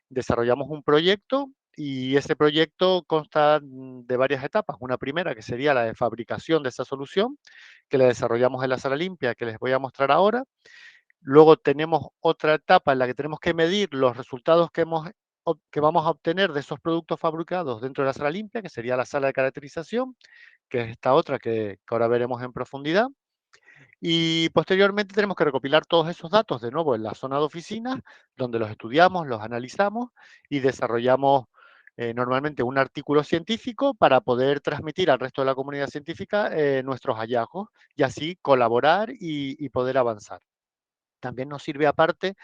[SPEAKER 2] desarrollamos un proyecto, y ese proyecto consta de varias etapas. Una primera, que sería la de fabricación de esa solución, que la desarrollamos en la sala limpia, que les voy a mostrar ahora. Luego tenemos otra etapa en la que tenemos que medir los resultados que vamos a obtener de esos productos fabricados dentro de la sala limpia, que sería la sala de caracterización, que es esta otra que ahora veremos en profundidad. Y posteriormente tenemos que recopilar todos esos datos de nuevo en la zona de oficinas, donde los estudiamos, los analizamos y desarrollamos normalmente un artículo científico para poder transmitir al resto de la comunidad científica nuestros hallazgos, y así colaborar y poder avanzar. También nos sirve aparte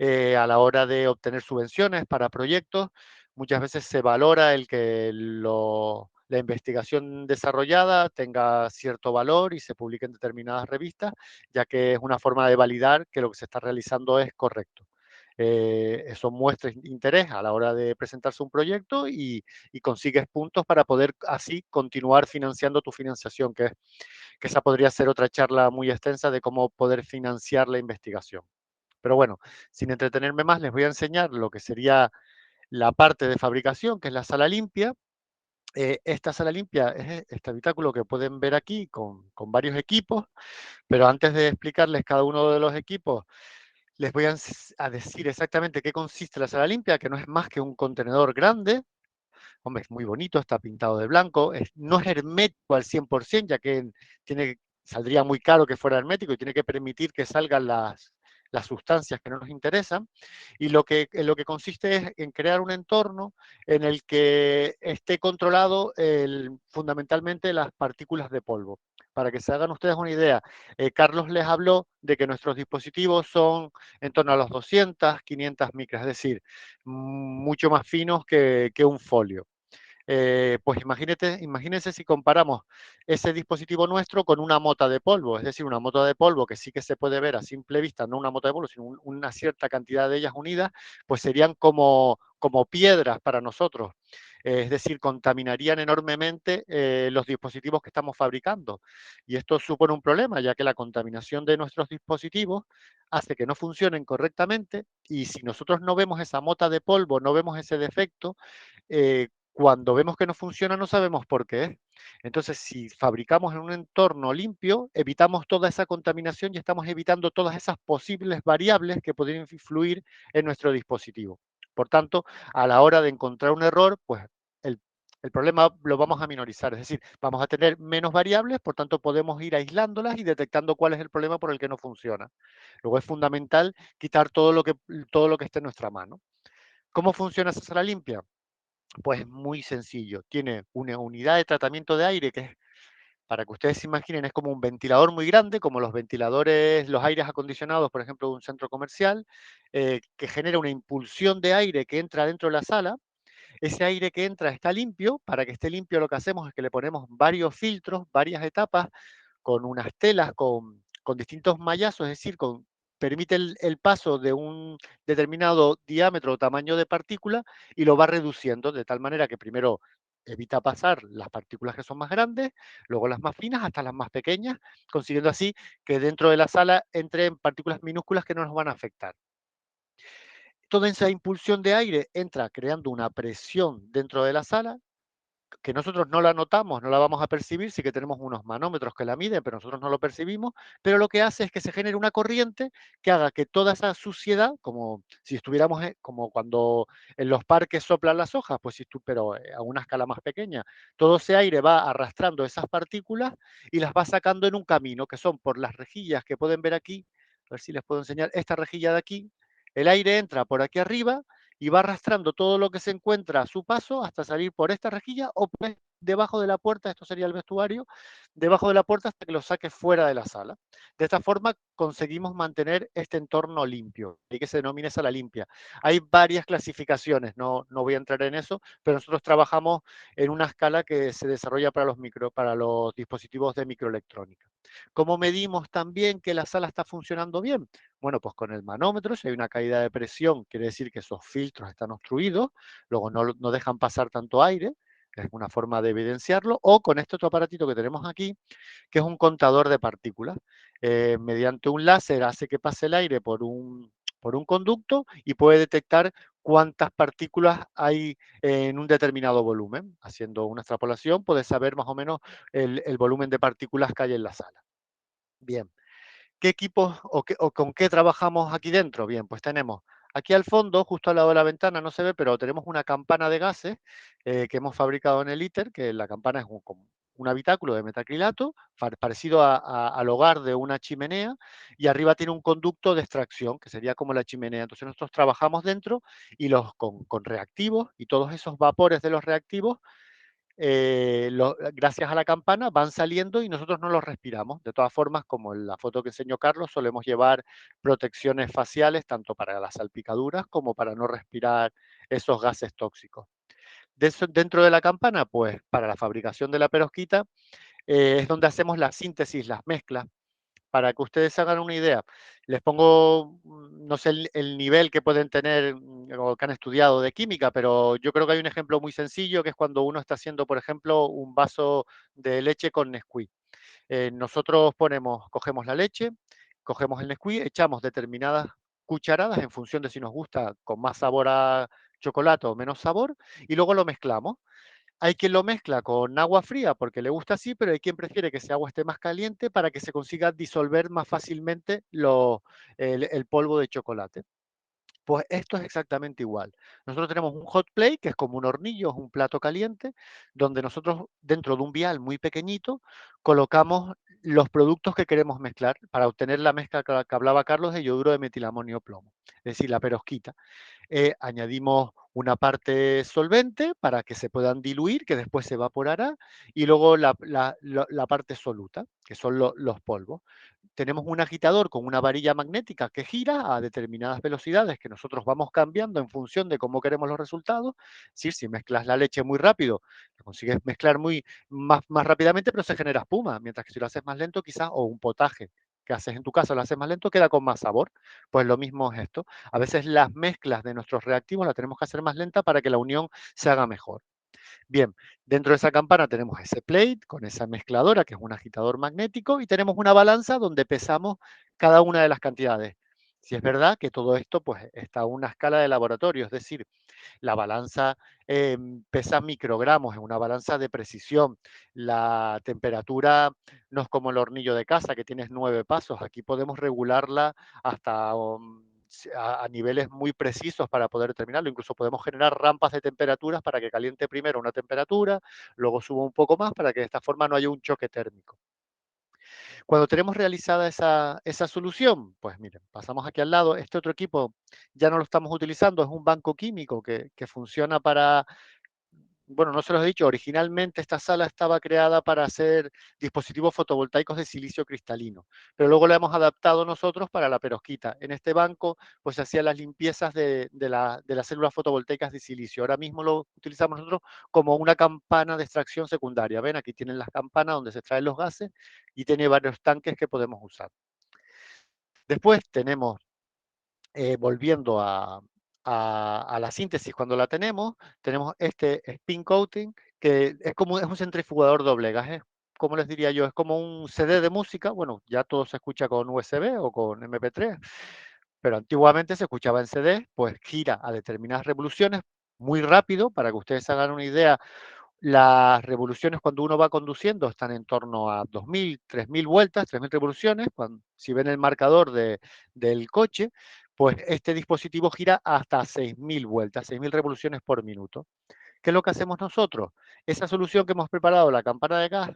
[SPEAKER 2] a la hora de obtener subvenciones para proyectos. Muchas veces se valora el que la investigación desarrollada tenga cierto valor y se publique en determinadas revistas, ya que es una forma de validar que lo que se está realizando es correcto. Eso muestra interés a la hora de presentarse un proyecto, y consigues puntos para poder así continuar financiando tu financiación, que esa podría ser otra charla muy extensa de cómo poder financiar la investigación. Pero bueno, sin entretenerme más, les voy a enseñar lo que sería la parte de fabricación, que es la sala limpia. Esta sala limpia es este habitáculo que pueden ver aquí con varios equipos, pero antes de explicarles cada uno de los equipos, les voy a decir exactamente qué consiste la sala limpia, que no es más que un contenedor grande. Hombre, es muy bonito, está pintado de blanco, no es hermético al 100%, ya que saldría muy caro que fuera hermético, y tiene que permitir que salgan las sustancias que no nos interesan. Y en lo que consiste es en crear un entorno en el que esté controlado fundamentalmente las partículas de polvo. Para que se hagan ustedes una idea, Carlos les habló de que nuestros dispositivos son en torno a los 200, 500 micras, es decir, mucho más finos que un folio. Pues imagínense si comparamos ese dispositivo nuestro con una mota de polvo, es decir, una mota de polvo que sí que se puede ver a simple vista, no una mota de polvo, sino una cierta cantidad de ellas unidas, pues serían como piedras para nosotros. Es decir, contaminarían enormemente los dispositivos que estamos fabricando. Y esto supone un problema, ya que la contaminación de nuestros dispositivos hace que no funcionen correctamente, y si nosotros no vemos esa mota de polvo, no vemos ese defecto, cuando vemos que no funciona no sabemos por qué es. Entonces, si fabricamos en un entorno limpio, evitamos toda esa contaminación y estamos evitando todas esas posibles variables que podrían influir en nuestro dispositivo. Por tanto, a la hora de encontrar un error, pues el, el problema lo vamos a minorizar, es decir, vamos a tener menos variables, por tanto podemos ir aislándolas y detectando cuál es el problema por el que no funciona. Luego es fundamental quitar todo lo que esté en nuestra mano. ¿Cómo funciona esa sala limpia? Pues es muy sencillo. Tiene una unidad de tratamiento de aire que es, para que ustedes se imaginen, es como un ventilador muy grande, como los ventiladores, los aires acondicionados, por ejemplo, de un centro comercial, que genera una impulsión de aire que entra dentro de la sala. Ese aire que entra está limpio. Para que esté limpio, lo que hacemos es que le ponemos varios filtros, varias etapas, con unas telas con distintos mallazos, es decir, permite el paso de un determinado diámetro o tamaño de partícula, y lo va reduciendo de tal manera que primero evita pasar las partículas que son más grandes, luego las más finas hasta las más pequeñas, consiguiendo así que dentro de la sala entren partículas minúsculas que no nos van a afectar. toda esa impulsión de aire entra creando una presión dentro de la sala, que nosotros no la notamos, no la vamos a percibir, sí que tenemos unos manómetros que la miden, pero nosotros no lo percibimos, pero lo que hace es que se genere una corriente que haga que toda esa suciedad, como si estuviéramos, como cuando en los parques soplan las hojas, pues pero a una escala más pequeña, todo ese aire va arrastrando esas partículas y las va sacando en un camino, que son por las rejillas que pueden ver aquí, a ver si les puedo enseñar, esta rejilla de aquí, el aire entra por aquí arriba y va arrastrando todo lo que se encuentra a su paso hasta salir por esta rejilla o por debajo de la puerta, esto sería el vestuario, debajo de la puerta hasta que lo saque fuera de la sala. De esta forma conseguimos mantener este entorno limpio y que se denomine sala limpia. Hay varias clasificaciones, no voy a entrar en eso, pero nosotros trabajamos en una escala que se desarrolla para los dispositivos de microelectrónica. ¿Cómo medimos también que la sala está funcionando bien? Bueno, pues con el manómetro, si hay una caída de presión, quiere decir que esos filtros están obstruidos, luego no dejan pasar tanto aire, es una forma de evidenciarlo, o con este otro aparatito que tenemos aquí, que es un contador de partículas. Mediante un láser hace que pase el aire por un conducto y puede detectar cuántas partículas hay en un determinado volumen. Haciendo una extrapolación, puedes saber más o menos el volumen de partículas que hay en la sala. Bien. ¿Qué equipos o con qué trabajamos aquí dentro? Bien, pues tenemos aquí al fondo, justo al lado de la ventana, no se ve, pero tenemos una campana de gases que hemos fabricado en el ITER, que la campana es como un habitáculo de metacrilato, parecido al hogar de una chimenea, y arriba tiene un conducto de extracción, que sería como la chimenea. Entonces nosotros trabajamos dentro y con reactivos, y todos esos vapores de los reactivos gracias a la campana van saliendo y nosotros no los respiramos. De todas formas, como en la foto que enseñó Carlos, solemos llevar protecciones faciales tanto para las salpicaduras como para no respirar esos gases tóxicos. Dentro de la campana, pues para la fabricación de la perovskita es donde hacemos la síntesis, las mezclas. Para que ustedes hagan una idea, les pongo, no sé el nivel que pueden tener o que han estudiado de química, pero yo creo que hay un ejemplo muy sencillo que es cuando uno está haciendo, por ejemplo, un vaso de leche con Nesquik. Nosotros cogemos la leche, cogemos el Nesquik, echamos determinadas cucharadas en función de si nos gusta con más sabor a chocolate o menos sabor, y luego lo mezclamos. Hay quien lo mezcla con agua fría porque le gusta así, pero hay quien prefiere que ese agua esté más caliente para que se consiga disolver más fácilmente el polvo de chocolate. Pues esto es exactamente igual. Nosotros tenemos un hot plate, que es como un hornillo, es un plato caliente, donde nosotros dentro de un vial muy pequeñito colocamos los productos que queremos mezclar para obtener la mezcla que hablaba Carlos de yoduro de metilamonio plomo, es decir, la perovskita. Añadimos una parte solvente para que se puedan diluir, que después se evaporará, y luego la parte soluta, que son los polvos. Tenemos un agitador con una varilla magnética que gira a determinadas velocidades que nosotros vamos cambiando en función de cómo queremos los resultados. Si mezclas la leche muy rápido, la consigues mezclar más rápidamente, pero se genera espuma, mientras que si lo haces más lento quizás, o un potaje que haces en tu casa, lo haces más lento, queda con más sabor. Pues lo mismo es esto. A veces las mezclas de nuestros reactivos las tenemos que hacer más lenta para que la unión se haga mejor. Bien, dentro de esa campana tenemos ese plate con esa mezcladora, que es un agitador magnético, y tenemos una balanza donde pesamos cada una de las cantidades. Si es verdad que todo esto pues, está a una escala de laboratorio, es decir, la balanza pesa microgramos, es una balanza de precisión. La temperatura no es como el hornillo de casa, que tienes 9 pasos. Aquí podemos regularla hasta a niveles muy precisos para poder determinarlo. Incluso podemos generar rampas de temperaturas para que caliente primero una temperatura, luego suba un poco más para que de esta forma no haya un choque térmico. Cuando tenemos realizada esa solución, pues miren, pasamos aquí al lado. Este otro equipo ya no lo estamos utilizando, es un banco químico que funciona para, bueno, no se los he dicho, originalmente esta sala estaba creada para hacer dispositivos fotovoltaicos de silicio cristalino, pero luego la hemos adaptado nosotros para la perovskita. En este banco, pues se hacían las limpiezas de las células fotovoltaicas de silicio. Ahora mismo lo utilizamos nosotros como una campana de extracción secundaria. Ven, aquí tienen las campanas donde se extraen los gases y tiene varios tanques que podemos usar. Después tenemos, volviendo a la síntesis, cuando la tenemos este spin coating, que es un centrifugador doble gas, como les diría yo, es como un CD de música, bueno, ya todo se escucha con USB o con MP3, pero antiguamente se escuchaba en CD, pues gira a determinadas revoluciones muy rápido. Para que ustedes se hagan una idea, las revoluciones cuando uno va conduciendo están en torno a 2.000, 3.000 vueltas, 3.000 revoluciones. Si ven el marcador del coche, pues este dispositivo gira hasta 6.000 vueltas, 6.000 revoluciones por minuto. ¿Qué es lo que hacemos nosotros? Esa solución que hemos preparado, la campana de gas,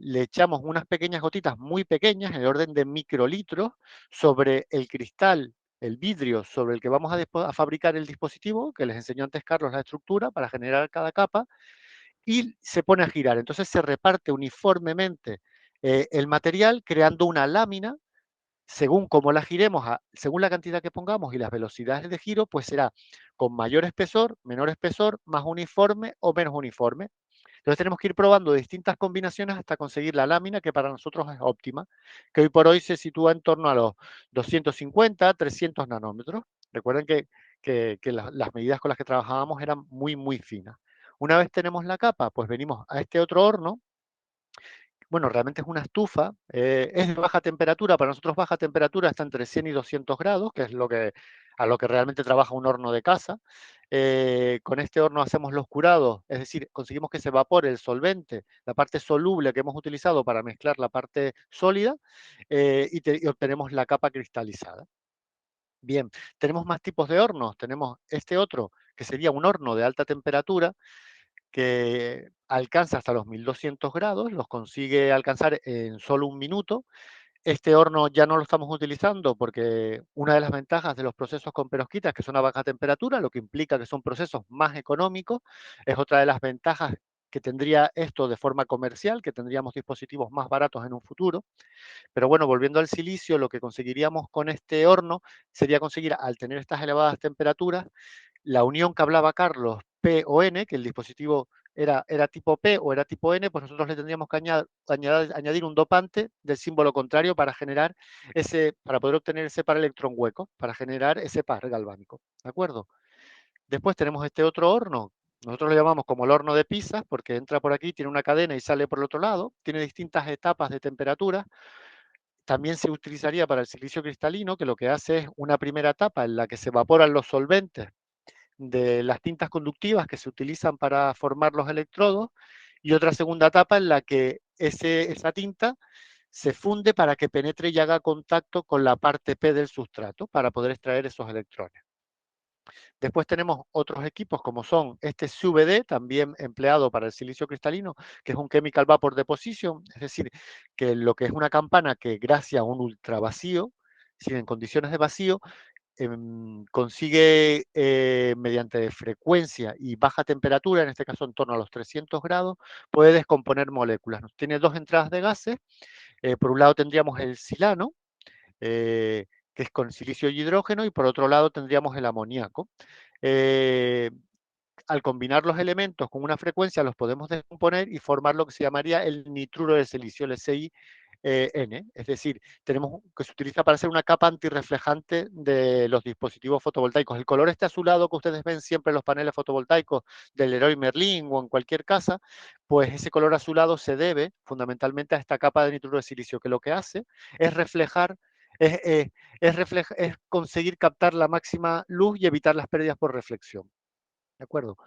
[SPEAKER 2] le echamos unas pequeñas gotitas muy pequeñas, en el orden de microlitros, sobre el cristal, el vidrio sobre el que vamos a fabricar el dispositivo, que les enseñó antes Carlos la estructura para generar cada capa, y se pone a girar. Entonces se reparte uniformemente el material, creando una lámina. Según cómo la giremos, según la cantidad que pongamos y las velocidades de giro, pues será con mayor espesor, menor espesor, más uniforme o menos uniforme. Entonces tenemos que ir probando distintas combinaciones hasta conseguir la lámina que para nosotros es óptima, que hoy por hoy se sitúa en torno a los 250, 300 nanómetros. Recuerden que las medidas con las que trabajábamos eran muy, muy finas. Una vez tenemos la capa, pues venimos a este otro horno. Bueno, realmente es una estufa, es de baja temperatura. Para nosotros baja temperatura está entre 100 y 200 grados, que es a lo que realmente trabaja un horno de casa. Con este horno hacemos los curados, es decir, conseguimos que se evapore el solvente, la parte soluble que hemos utilizado para mezclar la parte sólida, y obtenemos la capa cristalizada. Bien, tenemos más tipos de hornos. Tenemos este otro, que sería un horno de alta temperatura, que alcanza hasta los 1200 grados, los consigue alcanzar en solo un minuto. Este horno ya no lo estamos utilizando porque una de las ventajas de los procesos con perovskita es que son a baja temperatura, lo que implica que son procesos más económicos. Es otra de las ventajas que tendría esto de forma comercial, que tendríamos dispositivos más baratos en un futuro. Pero bueno, volviendo al silicio, lo que conseguiríamos con este horno sería conseguir, al tener estas elevadas temperaturas, la unión que hablaba Carlos, P o N, que el dispositivo era tipo P o era tipo N, pues nosotros le tendríamos que añadir un dopante del símbolo contrario para poder obtener ese par electrón hueco, para generar ese par galvánico. ¿De acuerdo? Después tenemos este otro horno. Nosotros lo llamamos como el horno de Pisa, porque entra por aquí, tiene una cadena y sale por el otro lado. Tiene distintas etapas de temperatura. También se utilizaría para el silicio cristalino, que lo que hace es una primera etapa en la que se evaporan los solventes de las tintas conductivas que se utilizan para formar los electrodos, y otra segunda etapa en la que esa tinta se funde para que penetre y haga contacto con la parte P del sustrato para poder extraer esos electrones. Después tenemos otros equipos como son este CVD, también empleado para el silicio cristalino, que es un Chemical Vapor Deposition, es decir, que lo que es una campana que gracias a un ultravacío, si en condiciones de vacío, consigue mediante frecuencia y baja temperatura, en este caso en torno a los 300 grados, puede descomponer moléculas. Tiene dos entradas de gases. Por un lado tendríamos el silano, que es con silicio y hidrógeno, y por otro lado tendríamos el amoníaco. Al combinar los elementos con una frecuencia los podemos descomponer y formar lo que se llamaría el nitruro de silicio, el SiN. Es decir, tenemos que se utiliza para hacer una capa antirreflejante de los dispositivos fotovoltaicos. El color este azulado que ustedes ven siempre en los paneles fotovoltaicos del Leroy Merlin o en cualquier casa, pues ese color azulado se debe fundamentalmente a esta capa de nitruro de silicio, que lo que hace es reflejar, es conseguir captar la máxima luz y evitar las pérdidas por reflexión. ¿De acuerdo?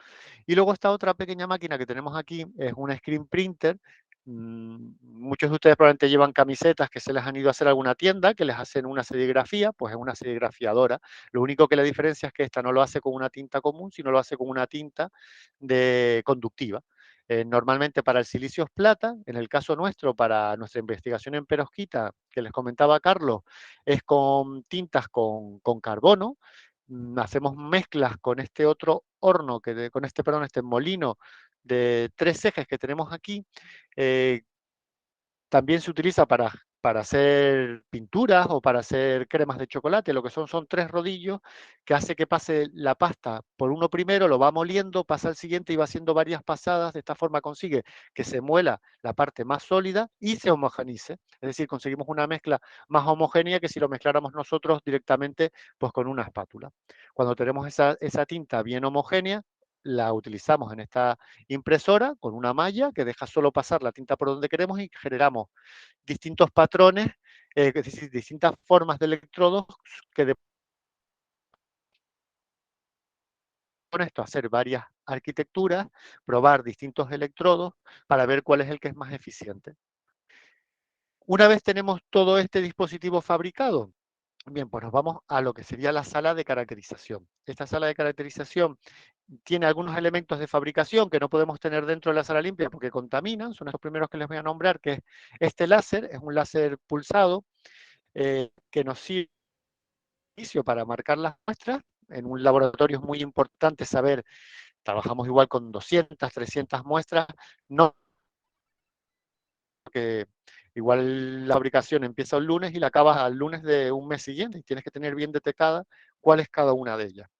[SPEAKER 2] Y luego esta otra pequeña máquina que tenemos aquí es una screen printer. Muchos de ustedes probablemente llevan camisetas que se les han ido a hacer a alguna tienda, que les hacen una serigrafía, pues es una serigrafiadora. Lo único que la diferencia es que esta no lo hace con una tinta común, sino lo hace con una tinta conductiva. Normalmente para el silicio es plata. En el caso nuestro, para nuestra investigación en perovskita, que les comentaba Carlos, es con tintas con carbono. Hacemos mezclas con este otro horno, este molino de 3 ejes que tenemos aquí. También se utiliza para hacer pinturas o para hacer cremas de chocolate. Lo que son 3 rodillos que hace que pase la pasta por uno primero, lo va moliendo, pasa al siguiente y va haciendo varias pasadas. De esta forma consigue que se muela la parte más sólida y se homogenice. Es decir, conseguimos una mezcla más homogénea que si lo mezcláramos nosotros directamente pues con una espátula. Cuando tenemos esa tinta bien homogénea, la utilizamos en esta impresora con una malla que deja solo pasar la tinta por donde queremos y generamos distintos patrones, es decir, distintas formas de electrodos que con esto hacer varias arquitecturas, probar distintos electrodos para ver cuál es el que es más eficiente. Una vez tenemos todo este dispositivo fabricado, bien, pues nos vamos a lo que sería la sala de caracterización. Esta sala de caracterización tiene algunos elementos de fabricación que no podemos tener dentro de la sala limpia porque contaminan, son los primeros que les voy a nombrar, que es este láser, es un láser pulsado que nos sirve para marcar las muestras. En un laboratorio es muy importante saber, trabajamos igual con 200, 300 muestras, no que igual la fabricación empieza el lunes y la acabas al lunes de un mes siguiente y tienes que tener bien detectada cuál es cada una de ellas.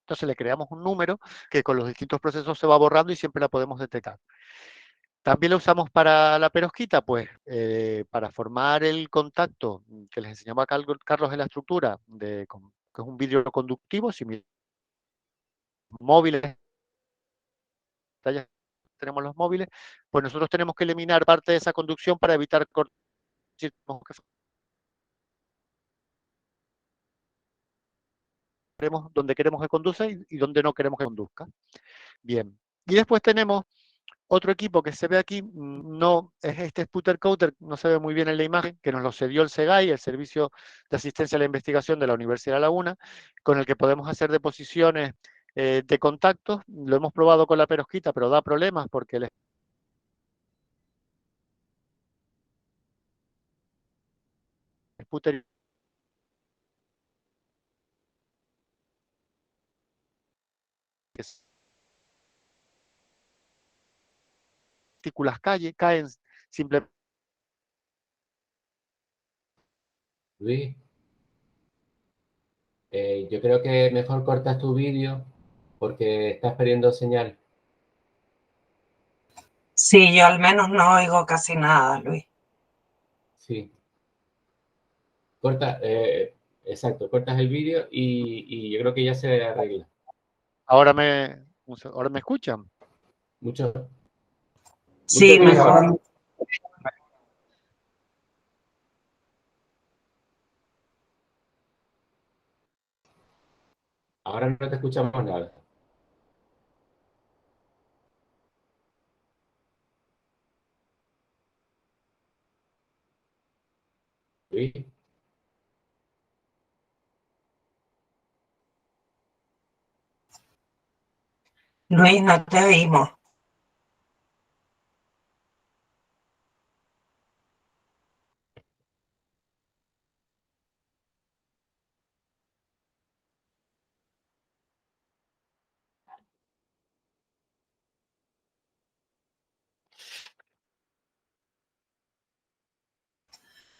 [SPEAKER 2] Entonces le creamos un número que con los distintos procesos se va borrando y siempre la podemos detectar. También la usamos para la perovskita, pues para formar el contacto que les enseñaba Carlos en la estructura, que es un vidrio conductivo, similar móviles, tenemos los móviles, pues nosotros tenemos que eliminar parte de esa conducción para evitar cortocircuitos donde queremos que conduzca y donde no queremos que conduzca. Bien. Y después tenemos otro equipo que se ve aquí, no es este Sputter Coater, no se ve muy bien en la imagen, que nos lo cedió el SEGAI, el Servicio de Asistencia a la Investigación de la Universidad de La Laguna, con el que podemos hacer deposiciones de contactos. Lo hemos probado con la perovskita, pero da problemas porque el Sputter que partículas caen simplemente.
[SPEAKER 1] Luis, yo creo que mejor cortas tu vídeo porque estás perdiendo señal.
[SPEAKER 4] Sí, yo al menos no oigo casi nada, Luis.
[SPEAKER 1] Sí. Corta, exacto, cortas el vídeo y yo creo que ya se arregla.
[SPEAKER 2] Ahora me escuchan.
[SPEAKER 1] Mucho,
[SPEAKER 4] Sí,
[SPEAKER 1] mucho ruido.
[SPEAKER 4] mejor.
[SPEAKER 1] Ahora no te escuchamos nada. Luis,
[SPEAKER 4] Luis, no te oímos.
[SPEAKER 1] Luis,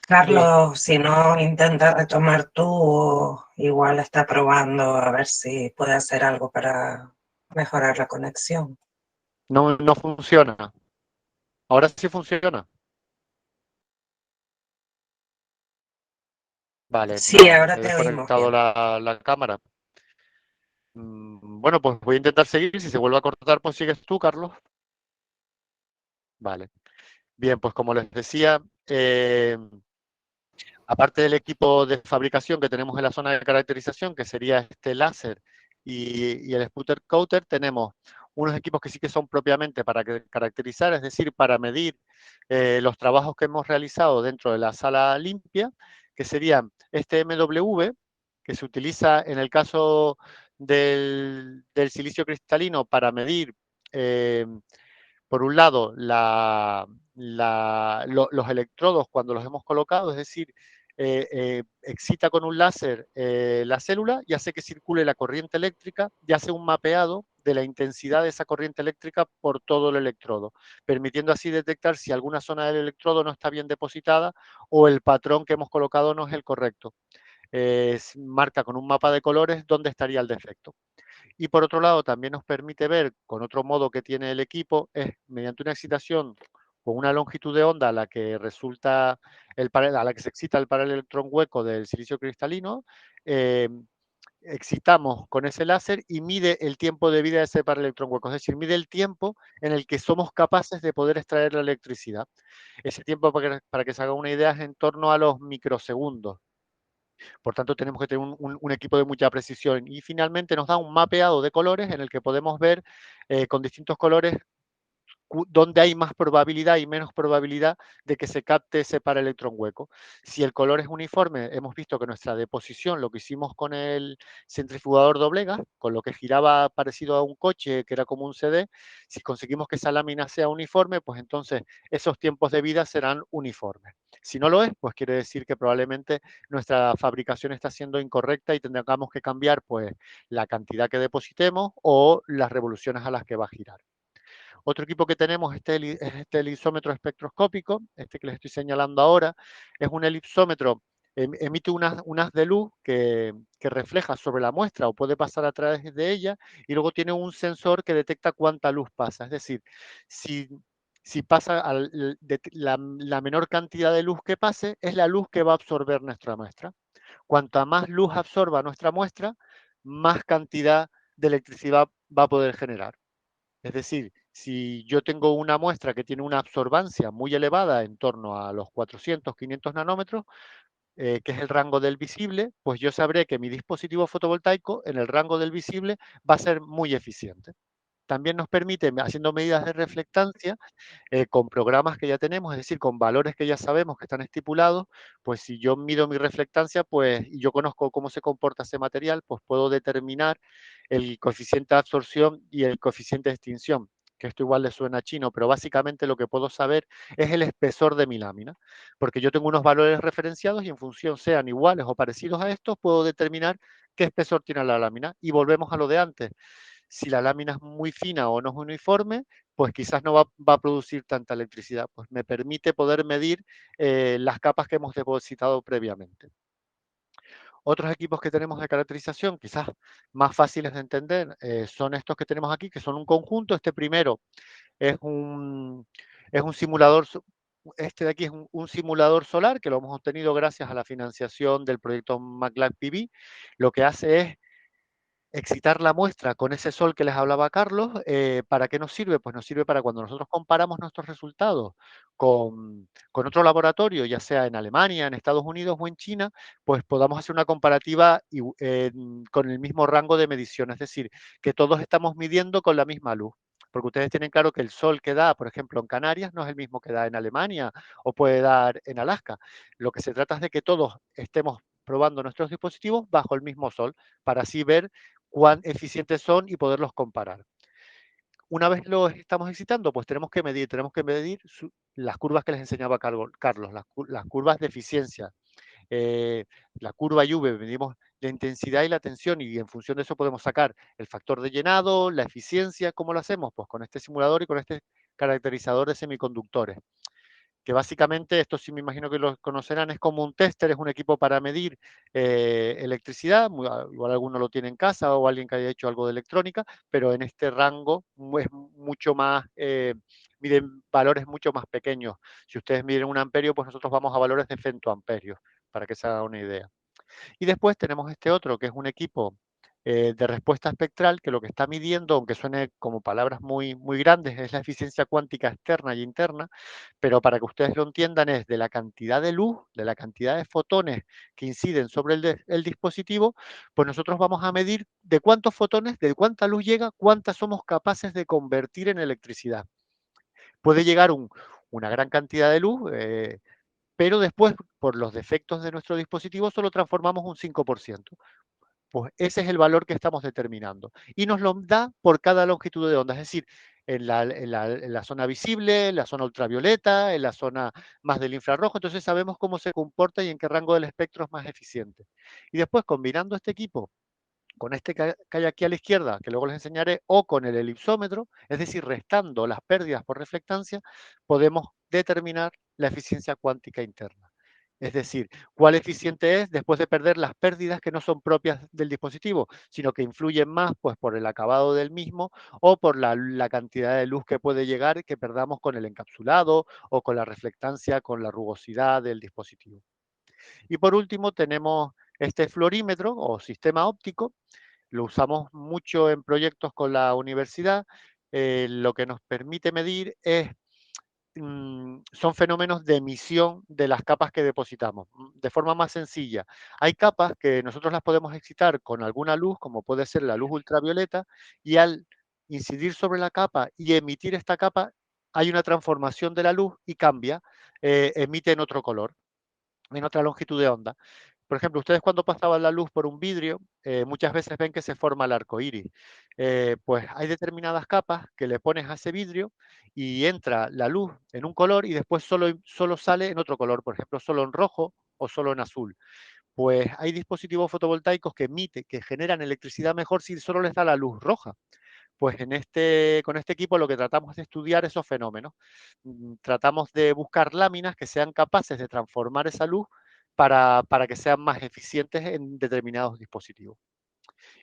[SPEAKER 4] Carlos, si no, intenta retomar tú o igual está probando a ver si puede hacer algo para mejorar la conexión.
[SPEAKER 2] No, no funciona. Ahora sí funciona. Vale,
[SPEAKER 4] Sí,
[SPEAKER 2] nada,
[SPEAKER 4] ahora
[SPEAKER 2] he
[SPEAKER 4] te oímos
[SPEAKER 2] desconectado
[SPEAKER 4] bien.
[SPEAKER 2] la cámara. Bueno, pues voy a intentar seguir. Si se vuelve a cortar, pues sigues tú, Carlos. Vale. Bien, pues como les decía, aparte del equipo de fabricación que tenemos en la zona de caracterización, que sería este láser y el Sputter Coater, tenemos unos equipos que sí que son propiamente para caracterizar, es decir, para medir los trabajos que hemos realizado dentro de la sala limpia, que serían este MW, que se utiliza en el caso del silicio cristalino para medir por un lado, los electrodos cuando los hemos colocado, es decir, excita con un láser la célula y hace que circule la corriente eléctrica y hace un mapeado de la intensidad de esa corriente eléctrica por todo el electrodo, permitiendo así detectar si alguna zona del electrodo no está bien depositada o el patrón que hemos colocado no es el correcto. Marca con un mapa de colores dónde estaría el defecto. Y por otro lado, también nos permite ver, con otro modo que tiene el equipo, es mediante una excitación con una longitud de onda a la que resulta a la que se excita el electrón hueco del silicio cristalino, excitamos con ese láser y mide el tiempo de vida de ese electrón hueco, es decir, mide el tiempo en el que somos capaces de poder extraer la electricidad. Ese tiempo, para que se haga una idea, es en torno a los microsegundos. Por tanto, tenemos que tener un equipo de mucha precisión. Y finalmente nos da un mapeado de colores en el que podemos ver con distintos colores donde hay más probabilidad y menos probabilidad de que se capte ese paraelectrón hueco. Si el color es uniforme, hemos visto que nuestra deposición, lo que hicimos con el centrifugador doblega, con lo que giraba parecido a un coche, que era como un CD, si conseguimos que esa lámina sea uniforme, pues entonces esos tiempos de vida serán uniformes. Si no lo es, pues quiere decir que probablemente nuestra fabricación está siendo incorrecta y tengamos que cambiar pues la cantidad que depositemos o las revoluciones a las que va a girar. Otro equipo que tenemos es este elipsómetro espectroscópico, este que les estoy señalando ahora. Es un elipsómetro, emite un haz de luz que refleja sobre la muestra o puede pasar a través de ella, y luego tiene un sensor que detecta cuánta luz pasa. Es decir, si pasa la menor cantidad de luz que pase, es la luz que va a absorber nuestra muestra. Cuanta más luz absorba nuestra muestra, más cantidad de electricidad va a poder generar. Es decir, si yo tengo una muestra que tiene una absorbancia muy elevada, en torno a los 400, 500 nanómetros, que es el rango del visible, pues yo sabré que mi dispositivo fotovoltaico en el rango del visible va a ser muy eficiente. También nos permite, haciendo medidas de reflectancia, con programas que ya tenemos, es decir, con valores que ya sabemos que están estipulados, pues si yo mido mi reflectancia, pues, y yo conozco cómo se comporta ese material, pues puedo determinar el coeficiente de absorción y el coeficiente de extinción, que esto igual le suena chino, pero básicamente lo que puedo saber es el espesor de mi lámina, porque yo tengo unos valores referenciados y en función sean iguales o parecidos a estos, puedo determinar qué espesor tiene la lámina. Y volvemos a lo de antes. Si la lámina es muy fina o no es uniforme, pues quizás no va a producir tanta electricidad. Pues me permite poder medir las capas que hemos depositado previamente. Otros equipos que tenemos de caracterización, quizás más fáciles de entender, son estos que tenemos aquí, que son un conjunto. Este primero es un simulador, este de aquí es un simulador solar que lo hemos obtenido gracias a la financiación del proyecto MATLAB PV. Lo que hace es excitar la muestra con ese sol que les hablaba Carlos. ¿Para qué nos sirve? Pues nos sirve para cuando nosotros comparamos nuestros resultados con otro laboratorio, ya sea en Alemania, en Estados Unidos o en China, pues podamos hacer una comparativa con el mismo rango de medición, es decir, que todos estamos midiendo con la misma luz. Porque ustedes tienen claro que el sol que da, por ejemplo, en Canarias no es el mismo que da en Alemania o puede dar en Alaska. Lo que se trata es de que todos estemos probando nuestros dispositivos bajo el mismo sol, para así ver cuán eficientes son y poderlos comparar. Una vez los estamos excitando, pues tenemos que medir las curvas que les enseñaba Carlos, las curvas de eficiencia. La curva V, medimos la intensidad y la tensión, y en función de eso podemos sacar el factor de llenado, la eficiencia. ¿Cómo lo hacemos? Pues con este simulador y con este caracterizador de semiconductores, que básicamente, esto sí me imagino que lo conocerán, es como un tester, es un equipo para medir electricidad. Igual alguno lo tiene en casa o alguien que haya hecho algo de electrónica, pero en este rango es mucho más, miden valores mucho más pequeños. Si ustedes miden un amperio, pues nosotros vamos a valores de femtoamperios, para que se haga una idea. Y después tenemos este otro, que es un equipo de respuesta espectral, que lo que está midiendo, aunque suene como palabras muy, muy grandes, es la eficiencia cuántica externa y interna, pero para que ustedes lo entiendan es de la cantidad de luz, de la cantidad de fotones que inciden sobre el dispositivo, pues nosotros vamos a medir de cuántos fotones, de cuánta luz llega, cuántas somos capaces de convertir en electricidad. Puede llegar una gran cantidad de luz, pero después, por los defectos de nuestro dispositivo, solo transformamos un 5%. Pues ese es el valor que estamos determinando. Y nos lo da por cada longitud de onda, es decir, en la zona visible, en la zona ultravioleta, en la zona más del infrarrojo. Entonces sabemos cómo se comporta y en qué rango del espectro es más eficiente. Y después, combinando este equipo con este que hay aquí a la izquierda, que luego les enseñaré, o con el elipsómetro, es decir, restando las pérdidas por reflectancia, podemos determinar la eficiencia cuántica interna. Es decir, cuál eficiente es después de perder las pérdidas que no son propias del dispositivo, sino que influyen más pues, por el acabado del mismo o por la cantidad de luz que puede llegar, que perdamos con el encapsulado o con la reflectancia, con la rugosidad del dispositivo. Y por último tenemos este fluorímetro o sistema óptico. Lo usamos mucho en proyectos con la universidad. Lo que nos permite medir es son fenómenos de emisión de las capas que depositamos. De forma más sencilla, hay capas que nosotros las podemos excitar con alguna luz, como puede ser la luz ultravioleta, y al incidir sobre la capa y emitir esta capa, hay una transformación de la luz y cambia, emite en otro color, en otra longitud de onda. Por ejemplo, ustedes cuando pasaban la luz por un vidrio, muchas veces ven que se forma el arco iris. Pues hay determinadas capas que le pones a ese vidrio y entra la luz en un color y después solo sale en otro color, por ejemplo, solo en rojo o solo en azul. Pues hay dispositivos fotovoltaicos que generan electricidad mejor si solo les da la luz roja. Pues con este equipo lo que tratamos de estudiar esos fenómenos. Tratamos de buscar láminas que sean capaces de transformar esa luz para que sean más eficientes en determinados dispositivos.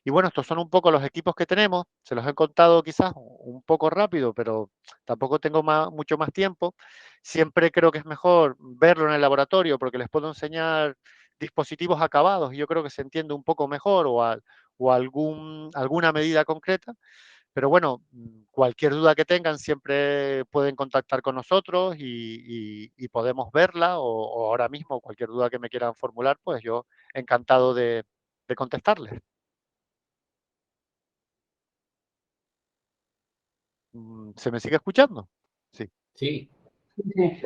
[SPEAKER 2] Y bueno, estos son un poco los equipos que tenemos. Se los he contado quizás un poco rápido, pero tampoco tengo mucho más tiempo. Siempre creo que es mejor verlo en el laboratorio porque les puedo enseñar dispositivos acabados y yo creo que se entiende un poco mejor o alguna medida concreta. Pero bueno, cualquier duda que tengan siempre pueden contactar con nosotros y podemos verla o ahora mismo cualquier duda que me quieran formular, pues yo encantado de contestarles. ¿Se me sigue escuchando? Sí.
[SPEAKER 1] Sí,
[SPEAKER 3] Sí,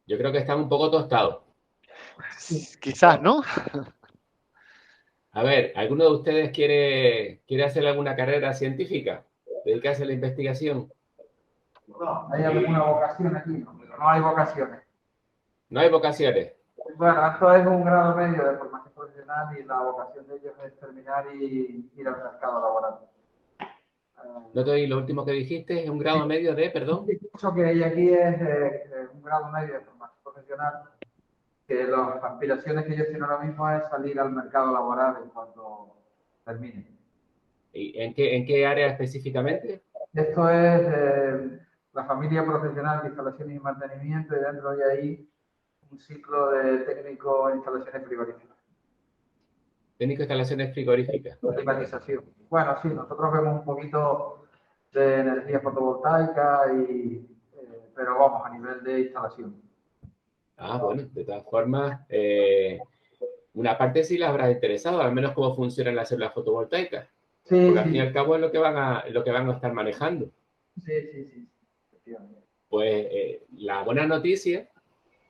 [SPEAKER 1] yo creo que están un poco tostados.
[SPEAKER 2] Quizás, ¿no?
[SPEAKER 1] A ver, ¿alguno de ustedes quiere hacer alguna carrera científica? ¿Dedicarse a la investigación?
[SPEAKER 3] no, hay alguna vocación aquí, no hay vocaciones.
[SPEAKER 1] ¿No hay vocaciones?
[SPEAKER 3] Bueno, esto es un grado medio de formación profesional y la vocación de ellos es terminar y ir al mercado laboral.
[SPEAKER 1] No te oí lo último que dijiste, es un grado medio de, perdón.
[SPEAKER 3] El curso que hay aquí es un grado medio de formación profesional, que las aspiraciones que ellos tienen ahora mismo es salir al mercado laboral en cuanto terminen.
[SPEAKER 1] ¿Y en qué área específicamente?
[SPEAKER 3] Esto es la familia profesional de instalaciones y mantenimiento y dentro de ahí un ciclo de técnico en instalaciones frigoríficas.
[SPEAKER 1] Técnico de instalaciones frigoríficas.
[SPEAKER 3] Climatización. Bueno, sí, nosotros vemos un poquito de energía fotovoltaica, pero vamos, a nivel de instalación.
[SPEAKER 1] Ah, bueno, de todas formas, una parte sí las habrá interesado, al menos cómo funcionan las células fotovoltaicas.
[SPEAKER 3] Sí,
[SPEAKER 1] Porque al fin y
[SPEAKER 3] sí,
[SPEAKER 1] al cabo es lo que van a estar manejando.
[SPEAKER 3] sí.
[SPEAKER 1] Pues la buena noticia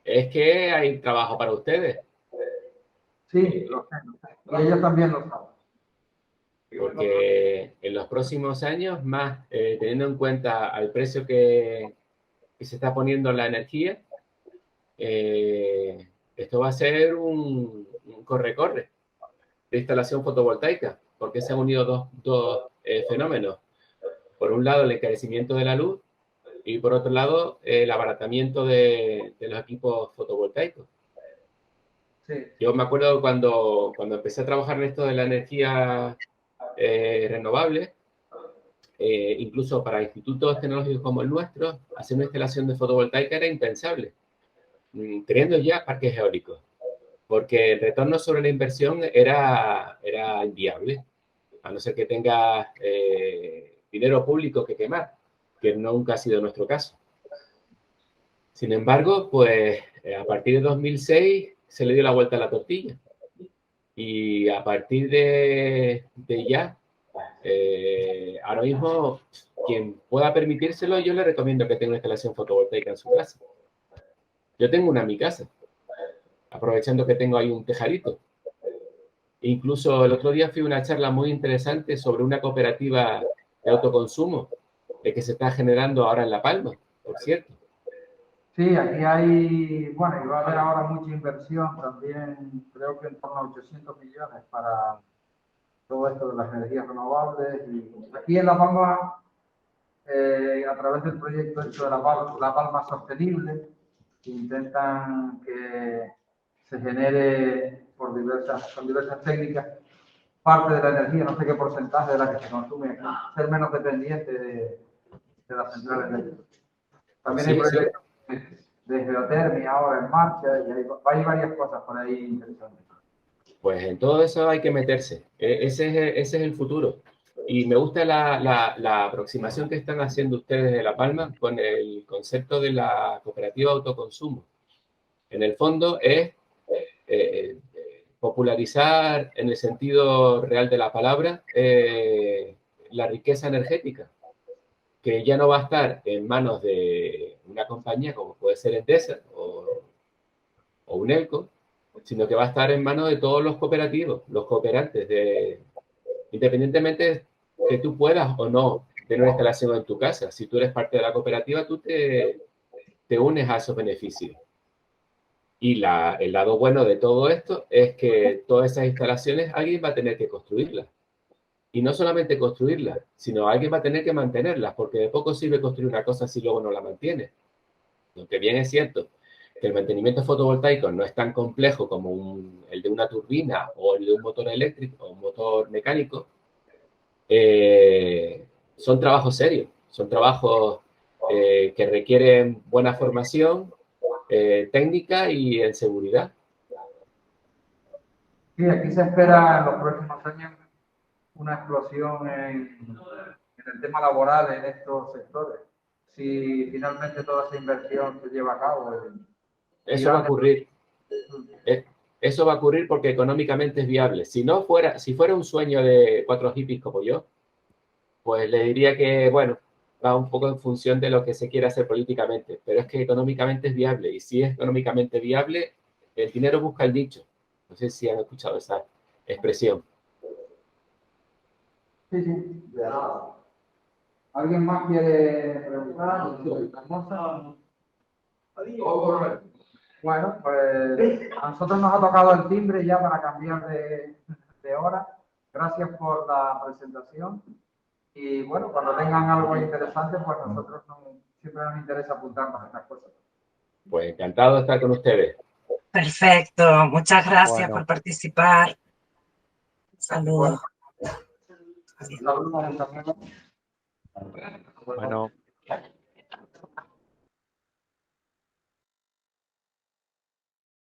[SPEAKER 1] es que hay trabajo para ustedes.
[SPEAKER 3] Sí, lo sé. Y ellos también lo saben.
[SPEAKER 1] Porque en los próximos años, más teniendo en cuenta al precio que se está poniendo la energía, esto va a ser un corre-corre de instalación fotovoltaica, porque se han unido dos fenómenos. Por un lado, el encarecimiento de la luz y por otro lado, el abaratamiento de los equipos fotovoltaicos.
[SPEAKER 3] Sí.
[SPEAKER 1] Yo me acuerdo cuando empecé a trabajar en esto de la energía renovable, incluso para institutos tecnológicos como el nuestro, hacer una instalación de fotovoltaica era impensable, teniendo ya parques eólicos, porque el retorno sobre la inversión era inviable, a no ser que tengas dinero público que quemar, que nunca ha sido nuestro caso. Sin embargo, pues a partir de 2006 se le dio la vuelta a la tortilla. Y a partir de ya, ahora mismo, quien pueda permitírselo, yo le recomiendo que tenga una instalación fotovoltaica en su casa. Yo tengo una en mi casa, aprovechando que tengo ahí un tejadito. Incluso el otro día fui a una charla muy interesante sobre una cooperativa de autoconsumo que se está generando ahora en La Palma, por cierto.
[SPEAKER 3] Sí, aquí hay, bueno, y va a haber ahora mucha inversión también, creo que en torno a 800 millones para todo esto de las energías renovables. Y aquí en La Palma, a través del proyecto hecho de La Palma Sostenible, intentan que se genere con diversas técnicas parte de la energía, no sé qué porcentaje de la que se consume aquí, ser menos dependiente de las centrales eléctricas. También hay proyectos de geotermia ahora en marcha y hay varias cosas por ahí interesantes.
[SPEAKER 1] Pues en todo eso hay que meterse. Ese es el futuro. Y me gusta la aproximación que están haciendo ustedes de La Palma con el concepto de la cooperativa autoconsumo. En el fondo es popularizar en el sentido real de la palabra la riqueza energética, que ya no va a estar en manos de una compañía como puede ser Endesa o Unelco, sino que va a estar en manos de todos los cooperativos, los cooperantes, independientemente que tú puedas o no tener una instalación en tu casa. Si tú eres parte de la cooperativa, tú te unes a esos beneficios. Y el lado bueno de todo esto es que todas esas instalaciones alguien va a tener que construirlas. Y no solamente construirlas, sino alguien va a tener que mantenerlas, porque de poco sirve construir una cosa si luego no la mantienes. Aunque bien es cierto que el mantenimiento fotovoltaico no es tan complejo como el de una turbina o el de un motor eléctrico o un motor mecánico, son trabajos serios, son trabajos que requieren buena formación técnica y en seguridad.
[SPEAKER 3] Sí, aquí se espera en los próximos años una explosión en el tema laboral en estos sectores. Si finalmente toda esa inversión se lleva a cabo.
[SPEAKER 1] Eso va a ocurrir. Eso va a ocurrir porque económicamente es viable. Si fuera un sueño de 4 hippies como yo, pues le diría que, bueno, va un poco en función de lo que se quiere hacer políticamente, pero es que económicamente es viable, y si es económicamente viable, el dinero busca el nicho. No sé si han escuchado esa expresión.
[SPEAKER 3] Sí, sí. ¿Alguien más quiere preguntar? Bueno, pues a nosotros nos ha tocado el timbre ya para cambiar de hora. Gracias por la presentación. Y bueno, cuando tengan algo interesante, pues nosotros siempre nos interesa apuntarnos a estas cosas.
[SPEAKER 1] Pues encantado de estar con ustedes.
[SPEAKER 4] Perfecto, muchas gracias
[SPEAKER 2] Bueno.
[SPEAKER 4] por participar. Saludos.
[SPEAKER 3] Saludos.
[SPEAKER 2] Bueno.